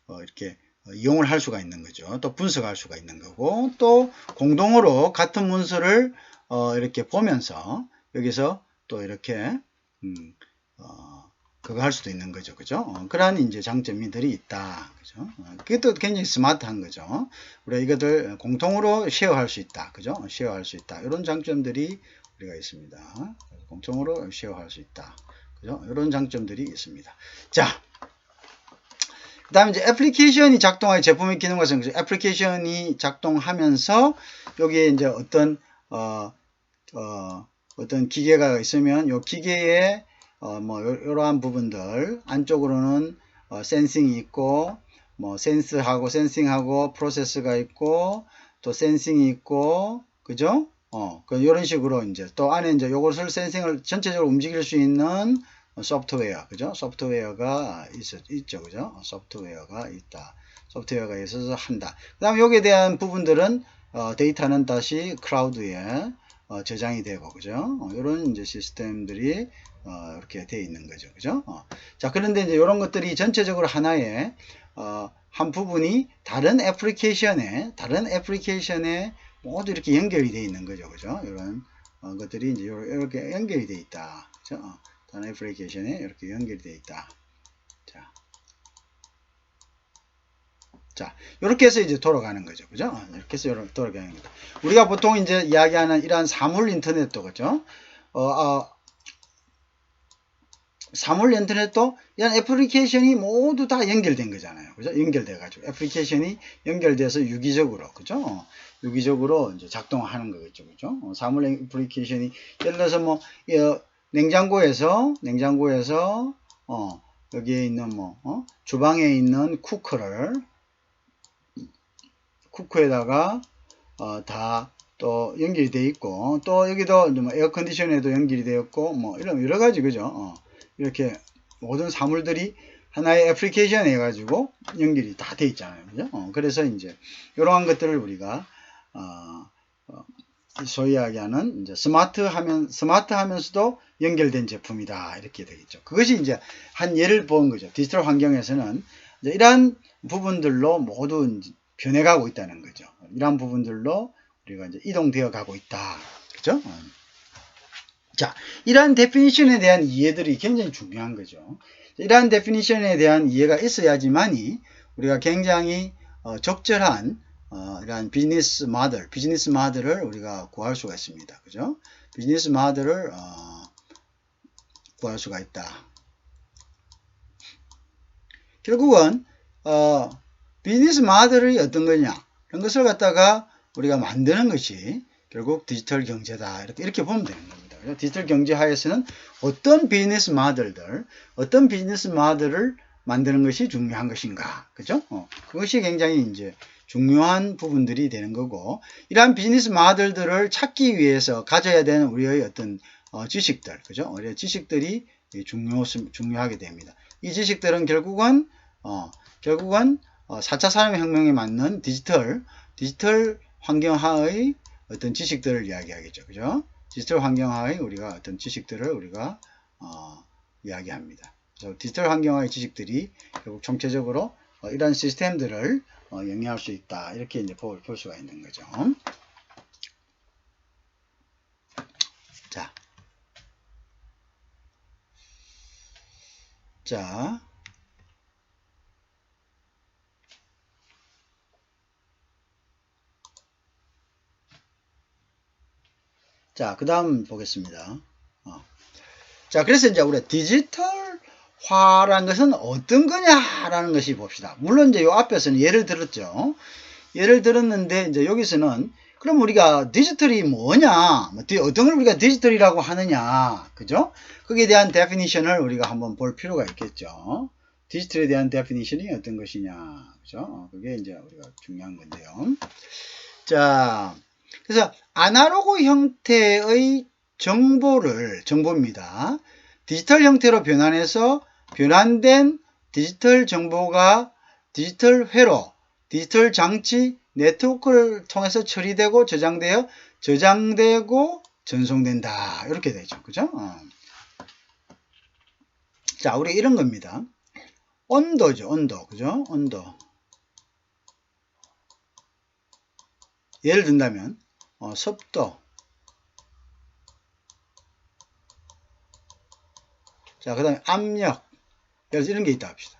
이렇게 이용을 할 수가 있는 거죠. 또 분석할 수가 있는 거고, 또 공동으로 같은 문서를 이렇게 보면서 여기서 또 이렇게 그거 할 수도 있는 거죠. 그죠? 그러한 이제 장점들이 있다. 그죠? 그게 또 굉장히 스마트한 거죠. 우리가 이것들 공통으로 쉐어할 수 있다. 그죠? 쉐어할 수 있다. 이런 장점들이 우리가 있습니다. 공통으로 쉐어할 수 있다. 그죠? 이런 장점들이 있습니다. 자, 그 다음에 이제 애플리케이션이 작동하여 제품의 기능과 성질, 애플리케이션이 작동하면서 여기에 이제 어떤 기계가 있으면 이 기계에 뭐 이러한 부분들 안쪽으로는 센싱이 있고 뭐 센스하고 센싱하고 프로세스가 있고 또 센싱이 있고 그죠? 이런 식으로 이제 또 안에 이제 요것을 센싱을 전체적으로 움직일 수 있는 소프트웨어, 그죠? 소프트웨어가 있죠, 그죠? 소프트웨어가 있다. 소프트웨어가 있어서 한다. 그 다음에 여기에 대한 부분들은, 데이터는 다시 클라우드에, 저장이 되고, 그죠? 이런 이제 시스템들이, 이렇게 되어 있는 거죠, 그죠? 자, 그런데 이제 이런 것들이 전체적으로 하나의, 한 부분이 다른 애플리케이션에 모두 이렇게 연결이 되어 있는 거죠, 그죠? 이런 것들이 이제 이렇게 연결이 되어 있다. 그죠? 다른 애플리케이션에 이렇게 연결이 되어 있다. 자, 이렇게 해서 이제 돌아가는 거죠. 그죠? 이렇게 해서 돌아가는 거죠. 우리가 보통 이제 이야기하는 이러한 사물 인터넷도, 그죠? 사물 인터넷도 이런 애플리케이션이 모두 다 연결된 거잖아요. 그죠? 연결돼가지고. 애플리케이션이 연결돼서 유기적으로, 그죠? 유기적으로 이제 작동하는 거겠죠. 그죠? 사물 애플리케이션이, 예를 들어서 뭐, 냉장고에서 여기에 있는 주방에 있는 쿠커에다가 다 또 연결이 되어 있고 또 여기도 뭐 에어컨디션에도 연결이 되어 있고 뭐 이런 여러 가지 그죠? 이렇게 모든 사물들이 하나의 애플리케이션 해가지고 연결이 다 돼 있잖아요. 그죠? 그래서 이제 이러한 것들을 우리가 소위 이야기하는 이제 스마트하면서도 연결된 제품이다 이렇게 되겠죠. 그것이 이제 한 예를 본 거죠. 디지털 환경에서는 이제 이러한 부분들로 모두 이제 변해가고 있다는 거죠. 이러한 부분들로 우리가 이제 이동되어 가고 있다. 그죠? 자, 이러한 데피니션에 대한 이해들이 굉장히 중요한 거죠. 이러한 데피니션에 대한 이해가 있어야지만이 우리가 굉장히 적절한 이러한 비즈니스 모델을 우리가 구할 수가 있습니다. 그죠? 비즈니스 모델을 구할 수가 있다. 결국은 비즈니스 모델이 어떤 거냐 이런 것을 갖다가 우리가 만드는 것이 결국 디지털 경제다 이렇게 보면 되는 겁니다. 디지털 경제 하에서는 어떤 비즈니스 모델을 만드는 것이 중요한 것인가, 그죠? 그것이 굉장히 이제 중요한 부분들이 되는 거고, 이러한 비즈니스 모델들을 찾기 위해서 가져야 되는 우리의 어떤 지식들, 그죠? 우리의 지식들이 중요하게 됩니다. 이 지식들은 결국은 4차 산업혁명에 맞는 디지털 환경하의 어떤 지식들을 이야기하겠죠, 그죠? 디지털 환경하의 우리가 어떤 지식들을 우리가 이야기합니다. 그래서 디지털 환경하의 지식들이 결국 총체적으로 이런 시스템들을 영위할 수 있다. 이렇게 이제 볼 수가 있는 거죠. 자, 자, 그 다음 보겠습니다. 자, 그래서 이제 우리가 디지털화라는 것은 어떤 거냐라는 것이 봅시다. 물론 이제 요 앞에서는 예를 들었죠. 예를 들었는데 이제 여기서는 그럼 우리가 디지털이 뭐냐, 어떤 걸 우리가 디지털이라고 하느냐, 그죠? 거기에 대한 데피니션을 우리가 한번 볼 필요가 있겠죠. 디지털에 대한 데피니션이 어떤 것이냐, 그죠? 그게 이제 우리가 중요한 건데요. 자, 그래서 아날로그 형태의 정보입니다. 디지털 형태로 변환해서 변환된 디지털 정보가 디지털 회로, 디지털 장치, 네트워크를 통해서 처리되고 저장되고 전송된다. 이렇게 되죠. 그죠? 자, 우리 이런 겁니다. 온도죠. 온도. 그죠? 온도. 예를 든다면 습도. 자, 그 다음에 압력. 그래서 이런 게 있다 합시다.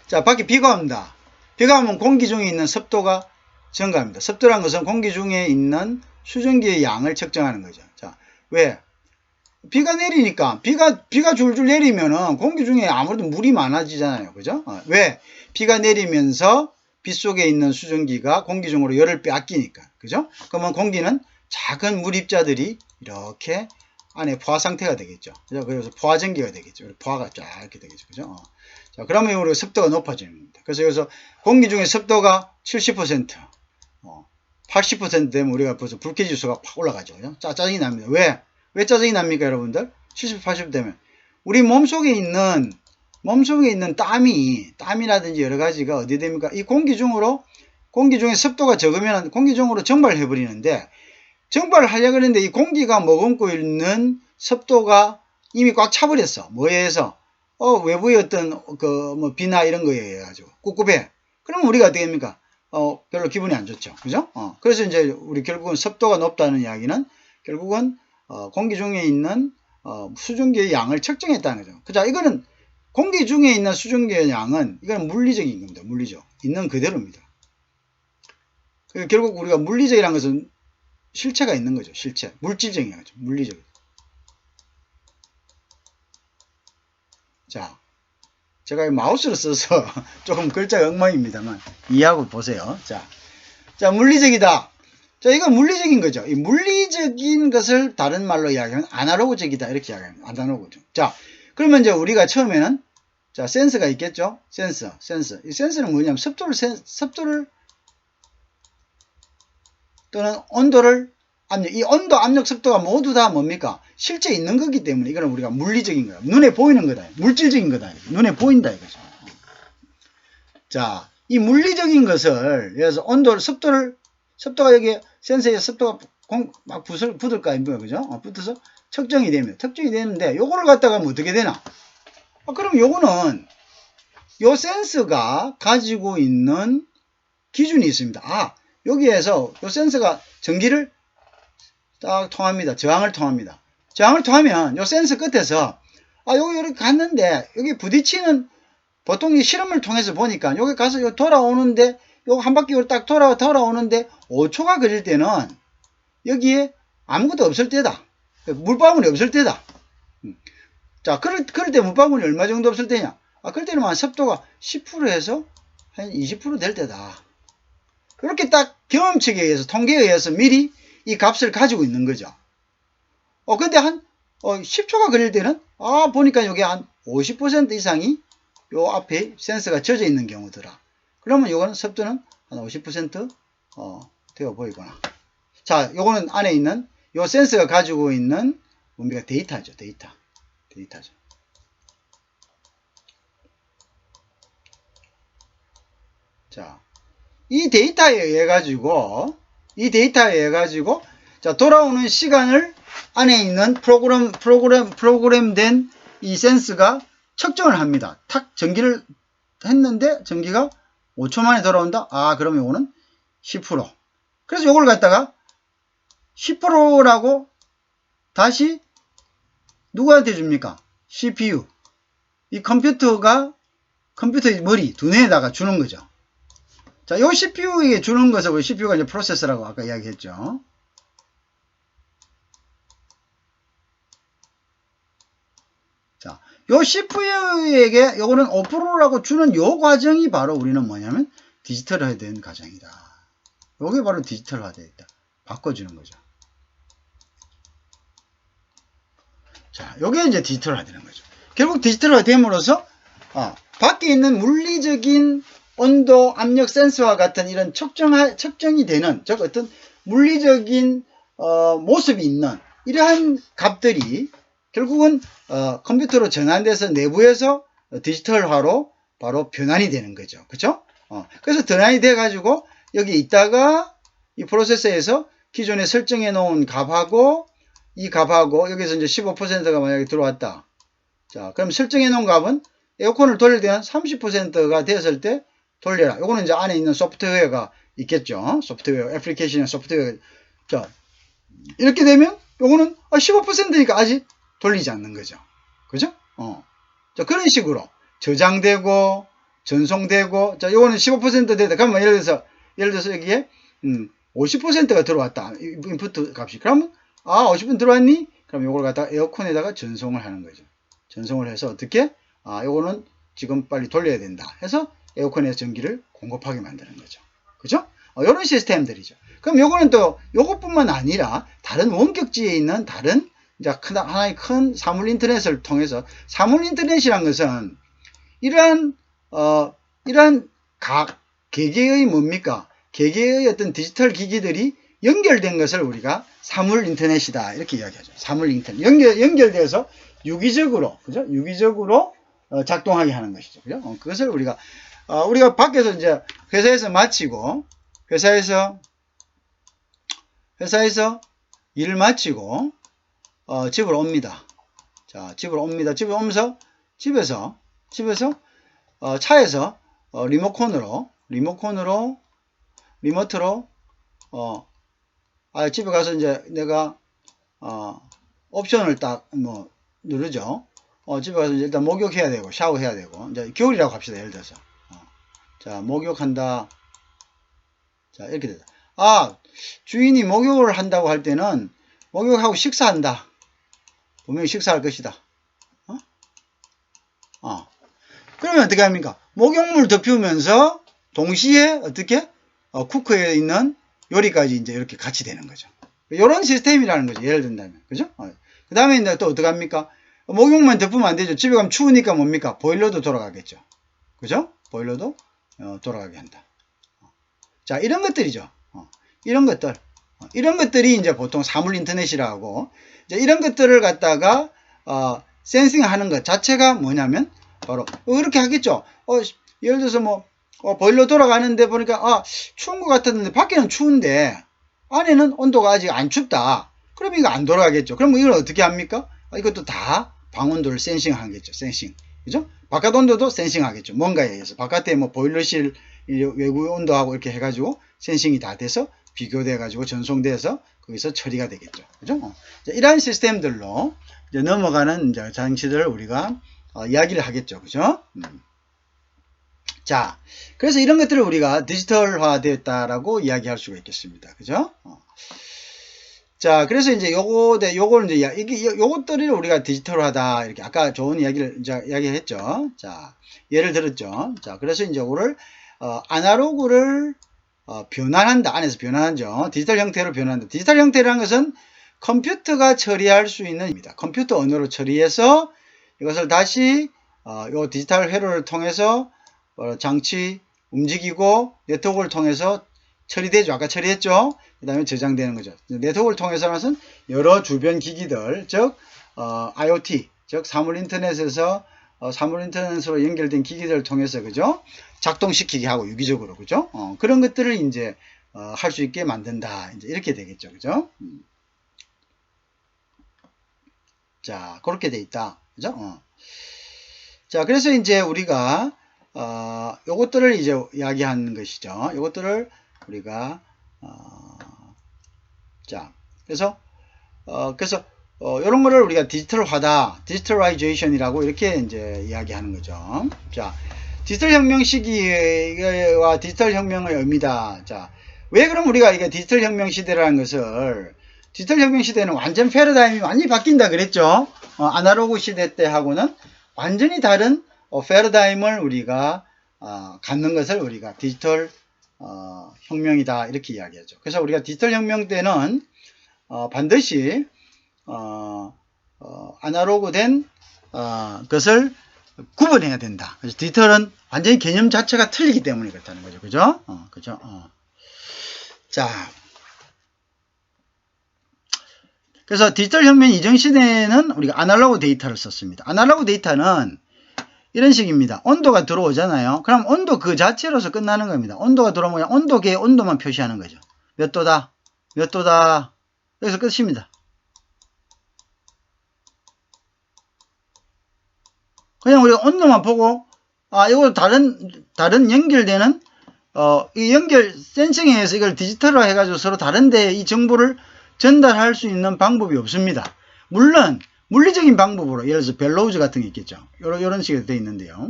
자, 밖에 비가 옵니다. 비가 오면 공기 중에 있는 습도가 증가합니다. 습도란 것은 공기 중에 있는 수증기의 양을 측정하는 거죠. 자, 왜? 비가 내리니까, 비가 줄줄 내리면은 공기 중에 아무래도 물이 많아지잖아요. 그죠? 왜? 비가 내리면서 빗속에 있는 수증기가 공기 중으로 열을 빼앗기니까. 그죠? 그러면 공기는 작은 물입자들이 이렇게 안에 포화 상태가 되겠죠. 그죠? 그래서 포화 전기가 되겠죠. 포화가 쫙 이렇게 되겠죠. 그죠? 자, 그러면 우리가 습도가 높아지는 겁니다. 그래서 여기서 공기 중에 습도가 70%, 80% 되면 우리가 벌써 불쾌지수가 팍 올라가죠. 그죠? 짜증이 납니다. 왜 짜증이 납니까, 여러분들? 70, 80 되면. 우리 몸속에 있는 땀이라든지 여러 가지가 어디 됩니까? 이 공기 중에 습도가 적으면 공기 중으로 증발해 버리는데, 증발을 하려고 했는데 이 공기가 머금고 있는 습도가 이미 꽉 차버렸어. 뭐에 의해서? 외부의 어떤 비나 이런 거에 의해 가지고 꿉꿉해. 그러면 우리가 어떻게 됩니까? 별로 기분이 안 좋죠. 그죠? 그래서 이제 우리 결국은 습도가 높다는 이야기는 결국은 공기 중에 있는 수증기의 양을 측정했다는 거죠. 그죠? 이거는 공기 중에 있는 수증기의 양은 이건 물리적인 겁니다. 물리적. 있는 그대로입니다. 결국 우리가 물리적이라는 것은 실체가 있는 거죠. 실체. 물질적인 거죠. 물리적. 자, 제가 마우스를 써서 조금 글자가 엉망입니다만 이해하고 보세요. 자, 물리적이다. 자, 이건 물리적인 거죠. 이 물리적인 것을 다른 말로 이야기하면 아날로그적이다. 이렇게 이야기합니다. 아날로그적. 자, 그러면 이제 우리가 처음에는 자, 센서가 있겠죠? 센서. 이 센서는 뭐냐면 습도를 또는 온도를 이 온도, 압력, 습도가 모두 다 뭡니까? 실제 있는 거기 때문에 이거는 우리가 물리적인 거야. 눈에 보이는 거다. 물질적인 거다. 눈에 보인다 이거죠. 자, 이 물리적인 것을 예를 들어서 온도를 습도가 여기 센서에 습도가 막 붙을 거 아닙니까? 그죠? 붙어서 측정이 됩니다. 측정이 되는데 요거를 갖다가 뭐 어떻게 되나? 그럼 요거는 요 센서가 가지고 있는 기준이 있습니다. 여기에서 요 센서가 전기를 딱 통합니다. 저항을 통합니다. 저항을 통하면 요 센서 끝에서 여기 이렇게 갔는데 여기 부딪히는 보통 이 실험을 통해서 보니까 여기 가서 돌아오는데 요 한 바퀴 딱 돌아오는데 5초가 걸릴 때는 여기에 아무것도 없을 때다. 물방울이 없을 때다. 자, 그럴 때 물방울이 얼마 정도 없을 때냐? 그럴 때는 한 습도가 10%에서 한 20% 될 때다. 이렇게 딱 경험칙에 의해서, 통계에 의해서 미리 이 값을 가지고 있는 거죠. 근데 한 10초가 걸릴 때는 보니까 여기 한 50% 이상이 요 앞에 센서가 젖어 있는 경우더라. 그러면 요거는 습도는 한 50% 되어 보이거나. 자, 요거는 안에 있는 요 센서가 가지고 있는 뭡니까? 데이터죠. 데이터죠. 자, 이 데이터에 의해 가지고 자, 돌아오는 시간을 안에 있는 프로그램된 이 센서가 측정을 합니다. 탁 전기를 했는데 전기가 5초 만에 돌아온다? 그러면 이거는 10%. 그래서 요걸 갖다가 10%라고 다시 누구한테 줍니까? CPU. 이 컴퓨터의 머리, 두뇌에다가 주는 거죠. 자, 요 CPU에게 주는 것을 우리 CPU가 이제 프로세서라고 아까 이야기했죠. 자, 요 CPU에게 요거는 5%라고 주는 요 과정이 바로 우리는 뭐냐면 디지털화된 과정이다. 요게 바로 디지털화되어 있다. 바꿔주는 거죠. 자, 요게 이제 디지털화되는 거죠. 결국 디지털화됨으로써 밖에 있는 물리적인 온도, 압력 센서와 같은 이런 측정이 되는, 즉 어떤 물리적인 모습이 있는 이러한 값들이 결국은 컴퓨터로 전환돼서 내부에서 디지털화로 바로 변환이 되는 거죠. 그렇죠? 그래서 전환이 돼 가지고 여기 있다가 이 프로세서에서 기존에 설정해 놓은 값하고 이 값하고 여기서 이제 15%가 만약에 들어왔다. 자, 그럼 설정해 놓은 값은 에어컨을 돌릴 때 한 30%가 되었을 때 돌려라. 요거는 이제 안에 있는 소프트웨어가 있겠죠. 소프트웨어, 애플리케이션 소프트웨어. 자, 이렇게 되면 요거는 15%니까 아직 돌리지 않는 거죠. 그죠? 자, 그런 식으로 저장되고 전송되고, 자, 요거는 15% 되다. 그러면 예를 들어서 여기에 50%가 들어왔다. 인풋 값이. 그러면 50% 들어왔니? 그럼 요걸 갖다가 에어컨에다가 전송을 하는 거죠. 전송을 해서 어떻게? 요거는 지금 빨리 돌려야 된다. 해서 에어컨에서 전기를 공급하게 만드는 거죠. 그죠? 요런 시스템들이죠. 그럼 요거는 또 요것뿐만 아니라 다른 원격지에 있는 다른 이제 하나의 큰 사물 인터넷을 통해서, 사물 인터넷이란 것은 이러한 각 개개의 뭡니까? 개개의 어떤 디지털 기기들이 연결된 것을 우리가 사물 인터넷이다. 이렇게 이야기하죠. 사물 인터넷. 연결돼서 유기적으로, 그죠? 유기적으로 작동하게 하는 것이죠. 그죠? 그것을 우리가 밖에서 이제 회사에서 마치고, 회사에서 일을 마치고, 집으로 옵니다. 자, 집으로 옵니다. 집에 오면서, 집에서, 차에서, 리모트로, 집에 가서 이제 내가, 옵션을 딱, 누르죠. 집에 가서 이제 일단 목욕해야 되고, 샤워해야 되고, 이제 겨울이라고 합시다. 예를 들어서. 자, 목욕한다. 자, 이렇게 되다. 주인이 목욕을 한다고 할 때는, 목욕하고 식사한다. 분명히 식사할 것이다. 그러면 어떻게 합니까? 목욕물 덮으면서 동시에 어떻게? 쿠커에 있는 요리까지 이제 이렇게 같이 되는 거죠. 이런 시스템이라는 거죠. 예를 든다면. 그죠? 그 다음에 이제 또 어떻게 합니까? 목욕만 덮으면 안 되죠. 집에 가면 추우니까 뭡니까? 보일러도 돌아가겠죠. 그죠? 보일러도 돌아가게 한다. 자, 이런 것들이죠. 이런 것들이 이제 보통 사물 인터넷이라고, 이제 이런 것들을 갖다가 센싱 하는 것 자체가 뭐냐면 바로 이렇게 하겠죠. 예를 들어서 보일러 돌아가는데 보니까 추운 것 같았는데 밖에는 추운데 안에는 온도가 아직 안 춥다. 그럼 이거 안 돌아가겠죠. 그럼 이걸 어떻게 합니까? 이것도 다 방온도를 센싱 하겠죠. 센싱. 그죠? 바깥 온도도 센싱 하겠죠. 뭔가에 의해서. 바깥에 보일러실 외부 온도하고 이렇게 해가지고 센싱이 다 돼서 비교돼가지고 전송돼서 거기서 처리가 되겠죠. 그죠? 이러한 시스템들로 이제 넘어가는 이제 장치들을 우리가 이야기를 하겠죠. 그죠? 자, 그래서 이런 것들을 우리가 디지털화 되었다라고 이야기할 수가 있겠습니다. 그죠? 자, 그래서 이제 요걸 이제 요것들을 우리가 디지털화다. 이렇게 아까 좋은 이야기를 이제 이야기했죠. 자, 예를 들었죠. 자, 그래서 이제 요거를 아날로그를 변환한다. 안에서 변환하죠. 디지털 형태로 변환한다. 디지털 형태라는 것은 컴퓨터가 처리할 수 있는 입니다. 컴퓨터 언어로 처리해서 이것을 다시 요 디지털 회로를 통해서 장치 움직이고 네트워크를 통해서 처리되죠. 아까 처리했죠. 그 다음에 저장되는 거죠. 네트워크를 통해서는 것은 여러 주변 기기들, 즉 IoT, 즉 사물 인터넷에서 사물 인터넷으로 연결된 기기들을 통해서, 그죠? 작동시키게 하고 유기적으로, 그죠? 그런 것들을 이제 할 수 있게 만든다. 이제 이렇게 되겠죠. 그죠? 자, 그렇게 돼 있다. 그죠? 자, 그래서 이제 우리가 요것들을 이제 이야기하는 것이죠. 요것들을 우리가 자, 그래서 이런 거를 우리가 디지털화다, 디지털라이제이션이라고 이렇게 이제 이야기하는 거죠. 자, 디지털 혁명 시기와 디지털 혁명의 의미다. 자, 왜 그럼 우리가 이게 디지털 혁명 시대라는 것을, 디지털 혁명 시대는 완전 패러다임이 완전히 바뀐다 그랬죠. 아날로그 시대 때 하고는 완전히 다른 패러다임을 우리가 갖는 것을 우리가 디지털 혁명이다 이렇게 이야기하죠. 그래서 우리가 디지털 혁명 때는 반드시 아날로그된 것을 구분해야 된다. 그래서 디지털은 완전히 개념 자체가 틀리기 때문에 그렇다는 거죠. 그죠? 그죠? 자, 그래서 디지털 혁명 이전 시대에는 우리가 아날로그 데이터를 썼습니다. 아날로그 데이터는 이런 식입니다. 온도가 들어오잖아요. 그럼 온도 그 자체로서 끝나는 겁니다. 온도가 들어오면 그냥 온도계의 온도만 표시하는 거죠. 몇 도다, 몇 도다. 여기서 끝입니다. 그냥 우리가 온도만 보고, 이거 다른 연결되는, 이 연결, 센싱에 의해서 이걸 디지털화 해가지고 서로 다른데 이 정보를 전달할 수 있는 방법이 없습니다. 물론, 물리적인 방법으로, 예를 들어서 벨로우즈 같은 게 있겠죠. 요런 식으로 되어 있는데요.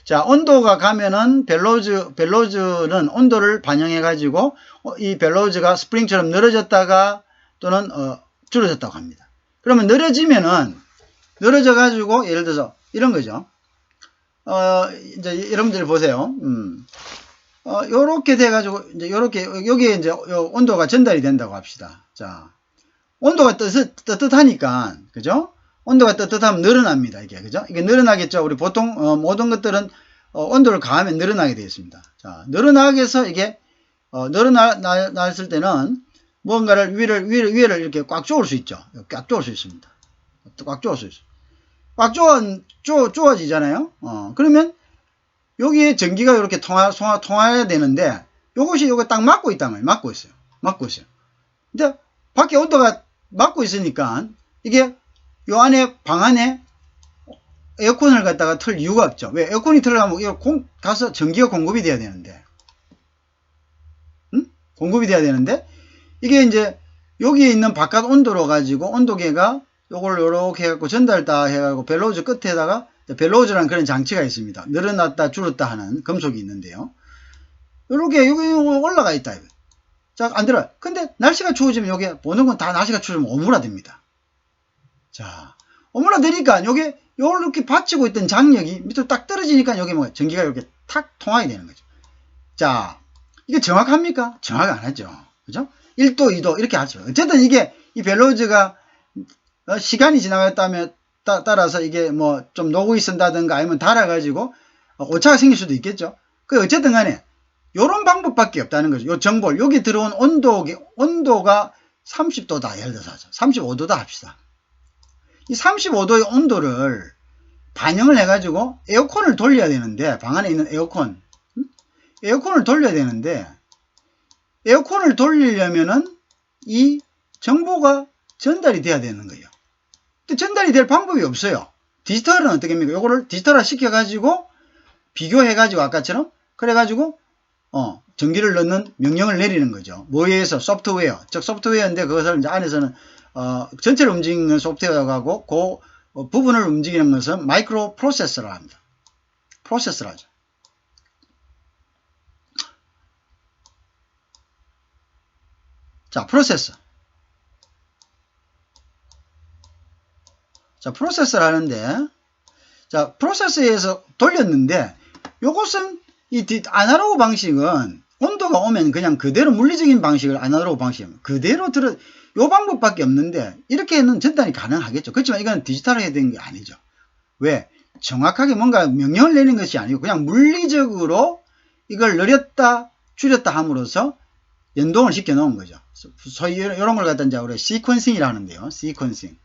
자, 온도가 가면은 벨로우즈는 온도를 반영해가지고, 이 벨로우즈가 스프링처럼 늘어졌다가 또는, 줄어졌다고 합니다. 그러면 늘어져가지고, 예를 들어서, 이런 거죠. 이제 여러분들이 보세요. 요렇게 돼가지고, 이제 요렇게, 여기에 이제 온도가 전달이 된다고 합시다. 자, 온도가 뜨뜻하니까, 그죠? 온도가 뜨뜻하면 늘어납니다. 이게, 그죠? 이게 늘어나겠죠? 우리 보통, 모든 것들은, 온도를 가하면 늘어나게 되어 있습니다. 자, 늘어나게 해서 이게, 늘어났을 때는, 무언가를 위를 이렇게 꽉 조을 수 있죠. 꽉 조을 수 있습니다. 꽉 조을 수 있어요. 꽉 쪼아지잖아요. 그러면 여기에 전기가 이렇게 통해야 되는데 요것이 요거 딱 막고 있단 말이에요. 막고 있어요. 근데 밖에 온도가 막고 있으니까 이게 요 안에 방 안에 에어컨을 갖다가 틀 이유가 없죠. 왜? 에어컨이 틀어가면 이거 가서 전기가 공급이 돼야 되는데, 공급이 돼야 되는데 이게 이제 여기에 있는 바깥 온도로 가지고 온도계가 요걸 요렇게 해갖고 전달 다 해갖고 벨로우즈 끝에다가 벨로우즈라는 그런 장치가 있습니다. 늘어났다 줄었다 하는 금속이 있는데요. 요렇게 여기 올라가 있다. 자, 안 들어요. 근데 날씨가 추워지면 여기 보는 건 다 날씨가 추워지면 오므라듭니다. 자, 오므라드니까 여기 요렇게 받치고 있던 장력이 밑으로 딱 떨어지니까 여기 뭐 전기가 이렇게 탁 통하게 되는 거죠. 자, 이게 정확합니까? 정확 안 하죠. 그죠? 1도, 2도 이렇게 하죠. 어쨌든 이게 이 벨로우즈가 시간이 지나갔다면 따라서 이게 뭐 좀 녹고 있었다든가 아니면 달아가지고 오차가 생길 수도 있겠죠. 그 어쨌든 간에 요런 방법밖에 없다는 거죠. 요 정보를 여기 들어온 온도가 30도다 예를 들어서 하죠. 35도다 합시다. 이 35도의 온도를 반영을 해가지고 에어컨을 돌려야 되는데, 방 안에 있는 에어컨을 돌려야 되는데, 에어컨을 돌리려면은 이 정보가 전달이 돼야 되는 거예요. 근데 전달이 될 방법이 없어요. 디지털은 어떻게 합니까? 요거를 디지털화 시켜가지고 비교해가지고 아까처럼 그래가지고 전기를 넣는 명령을 내리는 거죠. 뭐에 의해서? 소프트웨어. 즉 소프트웨어인데 그것을 이제 안에서는 전체를 움직이는 소프트웨어가 고 그 부분을 움직이는 것은 마이크로 프로세서라고 합니다. 프로세서를 하죠. 자, 프로세서. 자, 프로세서를 하는데, 자, 프로세서에서 돌렸는데, 요것은 이 아날로그 방식은 온도가 오면 그냥 그대로 물리적인 방식을 아날로그 방식입니다. 그대로 요 방법밖에 없는데, 이렇게는 전달이 가능하겠죠. 그렇지만 이건 디지털화 해야 되는 게 아니죠. 왜? 정확하게 뭔가 명령을 내는 것이 아니고, 그냥 물리적으로 이걸 늘렸다, 줄였다 함으로써 연동을 시켜 놓은 거죠. 소위 이런 걸 갖다 이제 우리가 시퀀싱이라 하는데요. 시퀀싱.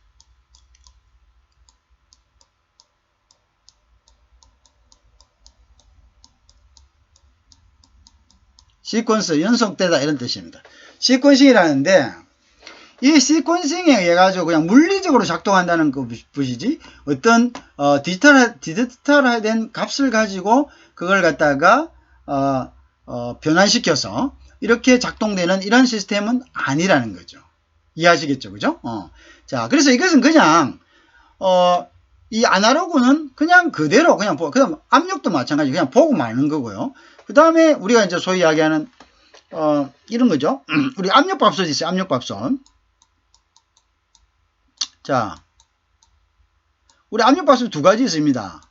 시퀀스, 연속되다 이런 뜻입니다. 시퀀싱이라는데 이 시퀀싱에 의해 가지고 그냥 물리적으로 작동한다는 것이지 어떤 디지털화된 값을 가지고 그걸 갖다가 변환시켜서 이렇게 작동되는 이런 시스템은 아니라는 거죠. 이해하시겠죠? 그죠? 자, 그래서 이것은 그냥, 이 아날로그는 그냥 그대로, 그냥 압력도 마찬가지, 그냥 보고 마는 거고요. 그 다음에 우리가 이제 소위 이야기하는, 이런 거죠. 우리 압력밥솥 있어요. 압력밥솥. 자, 우리 압력밥솥 두 가지 있습니다.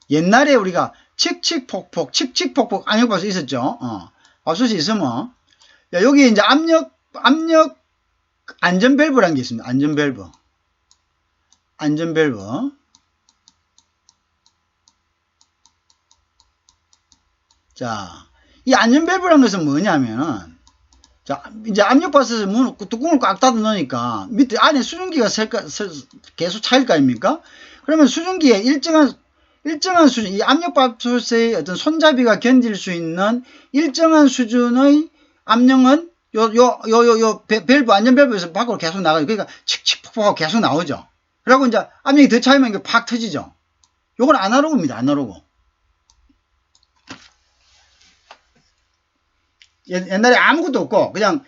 옛날에 우리가 칙칙폭폭 압력밥솥 있었죠. 밥솥이 있으면, 야, 여기 이제 압력 안전밸브라는 게 있습니다. 안전밸브. 자, 이 안전밸브라는 것은 뭐냐면, 자, 이제 압력밥솥에 뚜껑을 꽉 닫아 놓으니까 밑에 안에 수증기가 계속 차일 거 아닙니까? 그러면 수증기에 일정한 수준, 이 압력밥솥의 어떤 손잡이가 견딜 수 있는 일정한 수준의 압력은 밸브, 안전밸브에서 밖으로 계속 나가요. 그러니까 칙칙폭폭하고 계속 나오죠. 그리고 이제 압력이 더 차이면 이게 팍 터지죠. 요건 아날로그입니다. 아날로그. 옛날에 아무것도 없고 그냥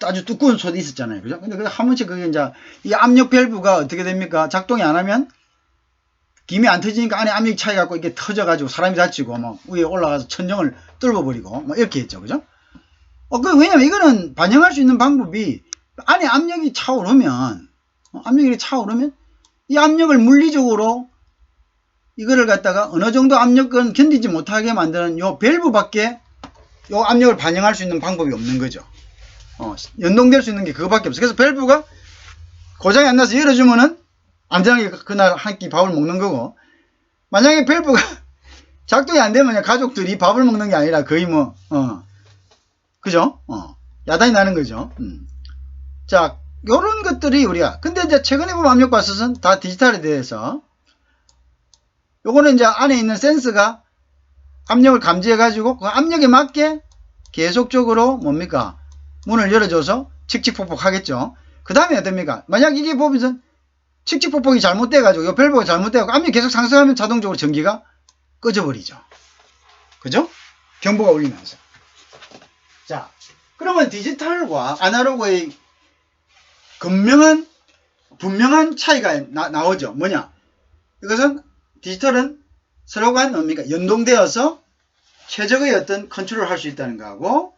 아주 두꺼운 솥이 있었잖아요. 그죠? 근데 한 번씩 그게 이제 이 압력 밸브가 어떻게 됩니까? 작동이 안 하면 김이 안 터지니까 안에 압력이 차이갖고 이게 터져가지고 사람이 다치고 막 위에 올라가서 천정을 뚫어버리고 막 이렇게 했죠. 그죠? 왜냐면 이거는 반영할 수 있는 방법이 안에 압력이 차오르면 이 압력을 물리적으로 이거를 갖다가 어느 정도 압력은 견디지 못하게 만드는 요 밸브밖에 요 압력을 반영할 수 있는 방법이 없는 거죠. 연동될 수 있는 게 그거밖에 없어요. 그래서 밸브가 고장이 안 나서 열어주면은 안전하게 그날 한 끼 밥을 먹는 거고, 만약에 밸브가 작동이 안 되면 가족들이 밥을 먹는 게 아니라 거의 그죠? 야단이 나는 거죠. 자, 요런 것들이 우리가, 근데 이제 최근에 보면 압력밥솥은 다 디지털에 대해서, 요거는 이제 안에 있는 센서가 압력을 감지해가지고 그 압력에 맞게 계속적으로 뭡니까? 문을 열어줘서 칙칙폭폭 하겠죠. 그 다음에 어떻습니까? 만약 이게 보면서 칙칙폭폭이 잘못돼가지고 이 밸브가 잘못돼가지고 압력이 계속 상승하면 자동적으로 전기가 꺼져버리죠. 그죠? 경보가 울리면서. 자, 그러면 디지털과 아날로그의 분명한 차이가 나오죠. 뭐냐? 이것은 디지털은 서로가 뭡니까? 연동되어서 최적의 어떤 컨트롤을 할 수 있다는 거하고,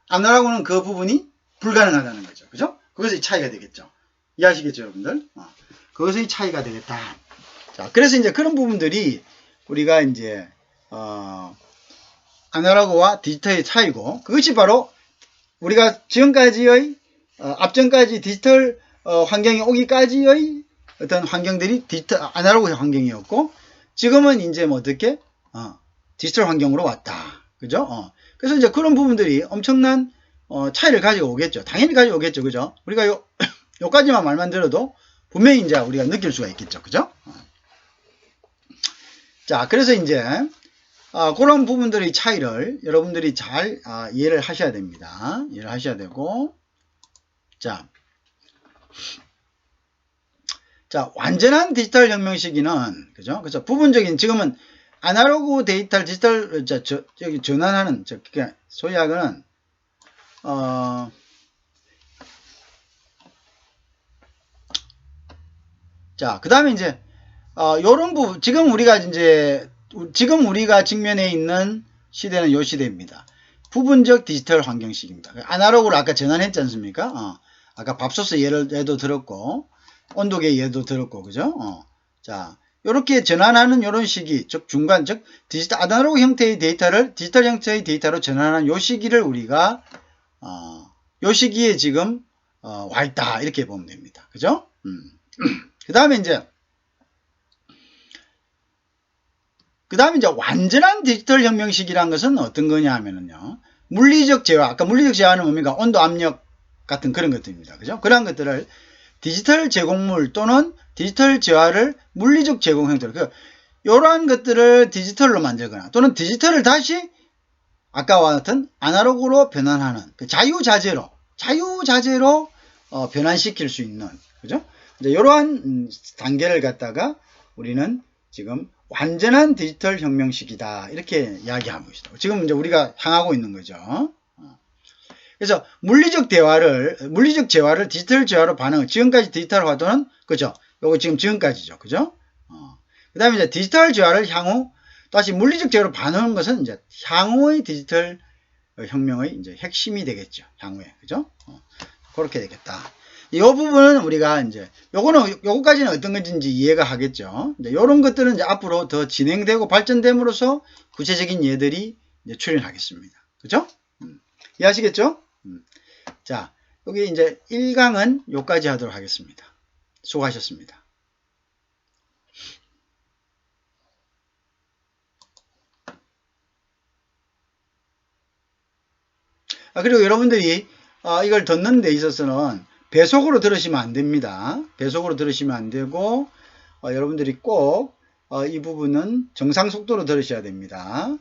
아날로그는 그 부분이 불가능하다는 거죠. 그죠? 그것이 차이가 되겠죠. 이해하시겠죠, 여러분들? 그것의 차이가 되겠다. 자, 그래서 이제 그런 부분들이 우리가 이제, 아날로그와 디지털의 차이고, 그것이 바로 우리가 지금까지의, 앞전까지 디지털 환경이 오기까지의 어떤 환경들이 아날로그 환경이었고, 지금은 이제 뭐 어떻게, 디지털 환경으로 왔다. 그죠? 그래서 이제 그런 부분들이 엄청난, 차이를 가지고 오겠죠. 당연히 가지고 오겠죠. 그죠? 우리가 요까지만 말만 들어도 분명히 이제 우리가 느낄 수가 있겠죠. 그죠? 자, 그래서 이제, 그런 부분들의 차이를 여러분들이 잘, 이해를 하셔야 됩니다. 이해를 하셔야 되고, 자, 완전한 디지털 혁명 시기는, 그죠? 그래서 부분적인, 지금은 아날로그 디지털, 저기 전환하는, 소위 하고는, 자, 그 다음에 이제, 요런 부분, 지금 우리가 직면해 있는 시대는 요 시대입니다. 부분적 디지털 환경식입니다. 아날로그를 아까 전환했지 않습니까? 아까 밥솥의 예도 들었고, 온도계 예도 들었고, 그죠? 자, 요렇게 전환하는 요런 시기, 즉 중간, 즉 디지털 아날로그 형태의 데이터를 디지털 형태의 데이터로 전환하는 요 시기를 우리가 요 시기에 지금 와 있다 이렇게 보면 됩니다. 그죠? 그 다음에 이제 완전한 디지털 혁명 시기란 것은 어떤 거냐 하면은요, 물리적 제어, 아까 물리적 제어는 뭡니까? 온도, 압력 같은 그런 것들입니다. 그죠? 그런 것들을 디지털 제공물 또는 디지털 재화를 물리적 제공 형태로, 이러한 것들을 디지털로 만들거나 또는 디지털을 다시 아까와 같은 아날로그로 변환하는 자유자재로 변환시킬 수 있는, 그죠? 이제 이러한 단계를 갖다가 우리는 지금 완전한 디지털 혁명 시기다. 이렇게 이야기하고 있어요. 지금 이제 우리가 향하고 있는 거죠. 그래서 물리적 재화를 디지털 재화로 반응, 지금까지 디지털 화도는, 그죠? 요거 지금 지금까지죠. 그죠? 그 다음에 이제 디지털 재화를 향후, 다시 물리적 재화로 반응하는 것은 이제 향후의 디지털 혁명의 이제 핵심이 되겠죠. 향후에. 그죠? 그렇게 되겠다. 이 부분은 우리가 이제, 요거까지는 어떤 건지 이해가 하겠죠. 이제 요런 것들은 이제 앞으로 더 진행되고 발전됨으로써 구체적인 예들이 이제 출현하겠습니다. 그죠? 이해하시겠죠? 자, 여기 이제 1강은 요까지 하도록 하겠습니다. 수고하셨습니다. 그리고 여러분들이 이걸 듣는 데 있어서는 배속으로 들으시면 안 됩니다. 배속으로 들으시면 안 되고 여러분들이 꼭 이 부분은 정상 속도로 들으셔야 됩니다.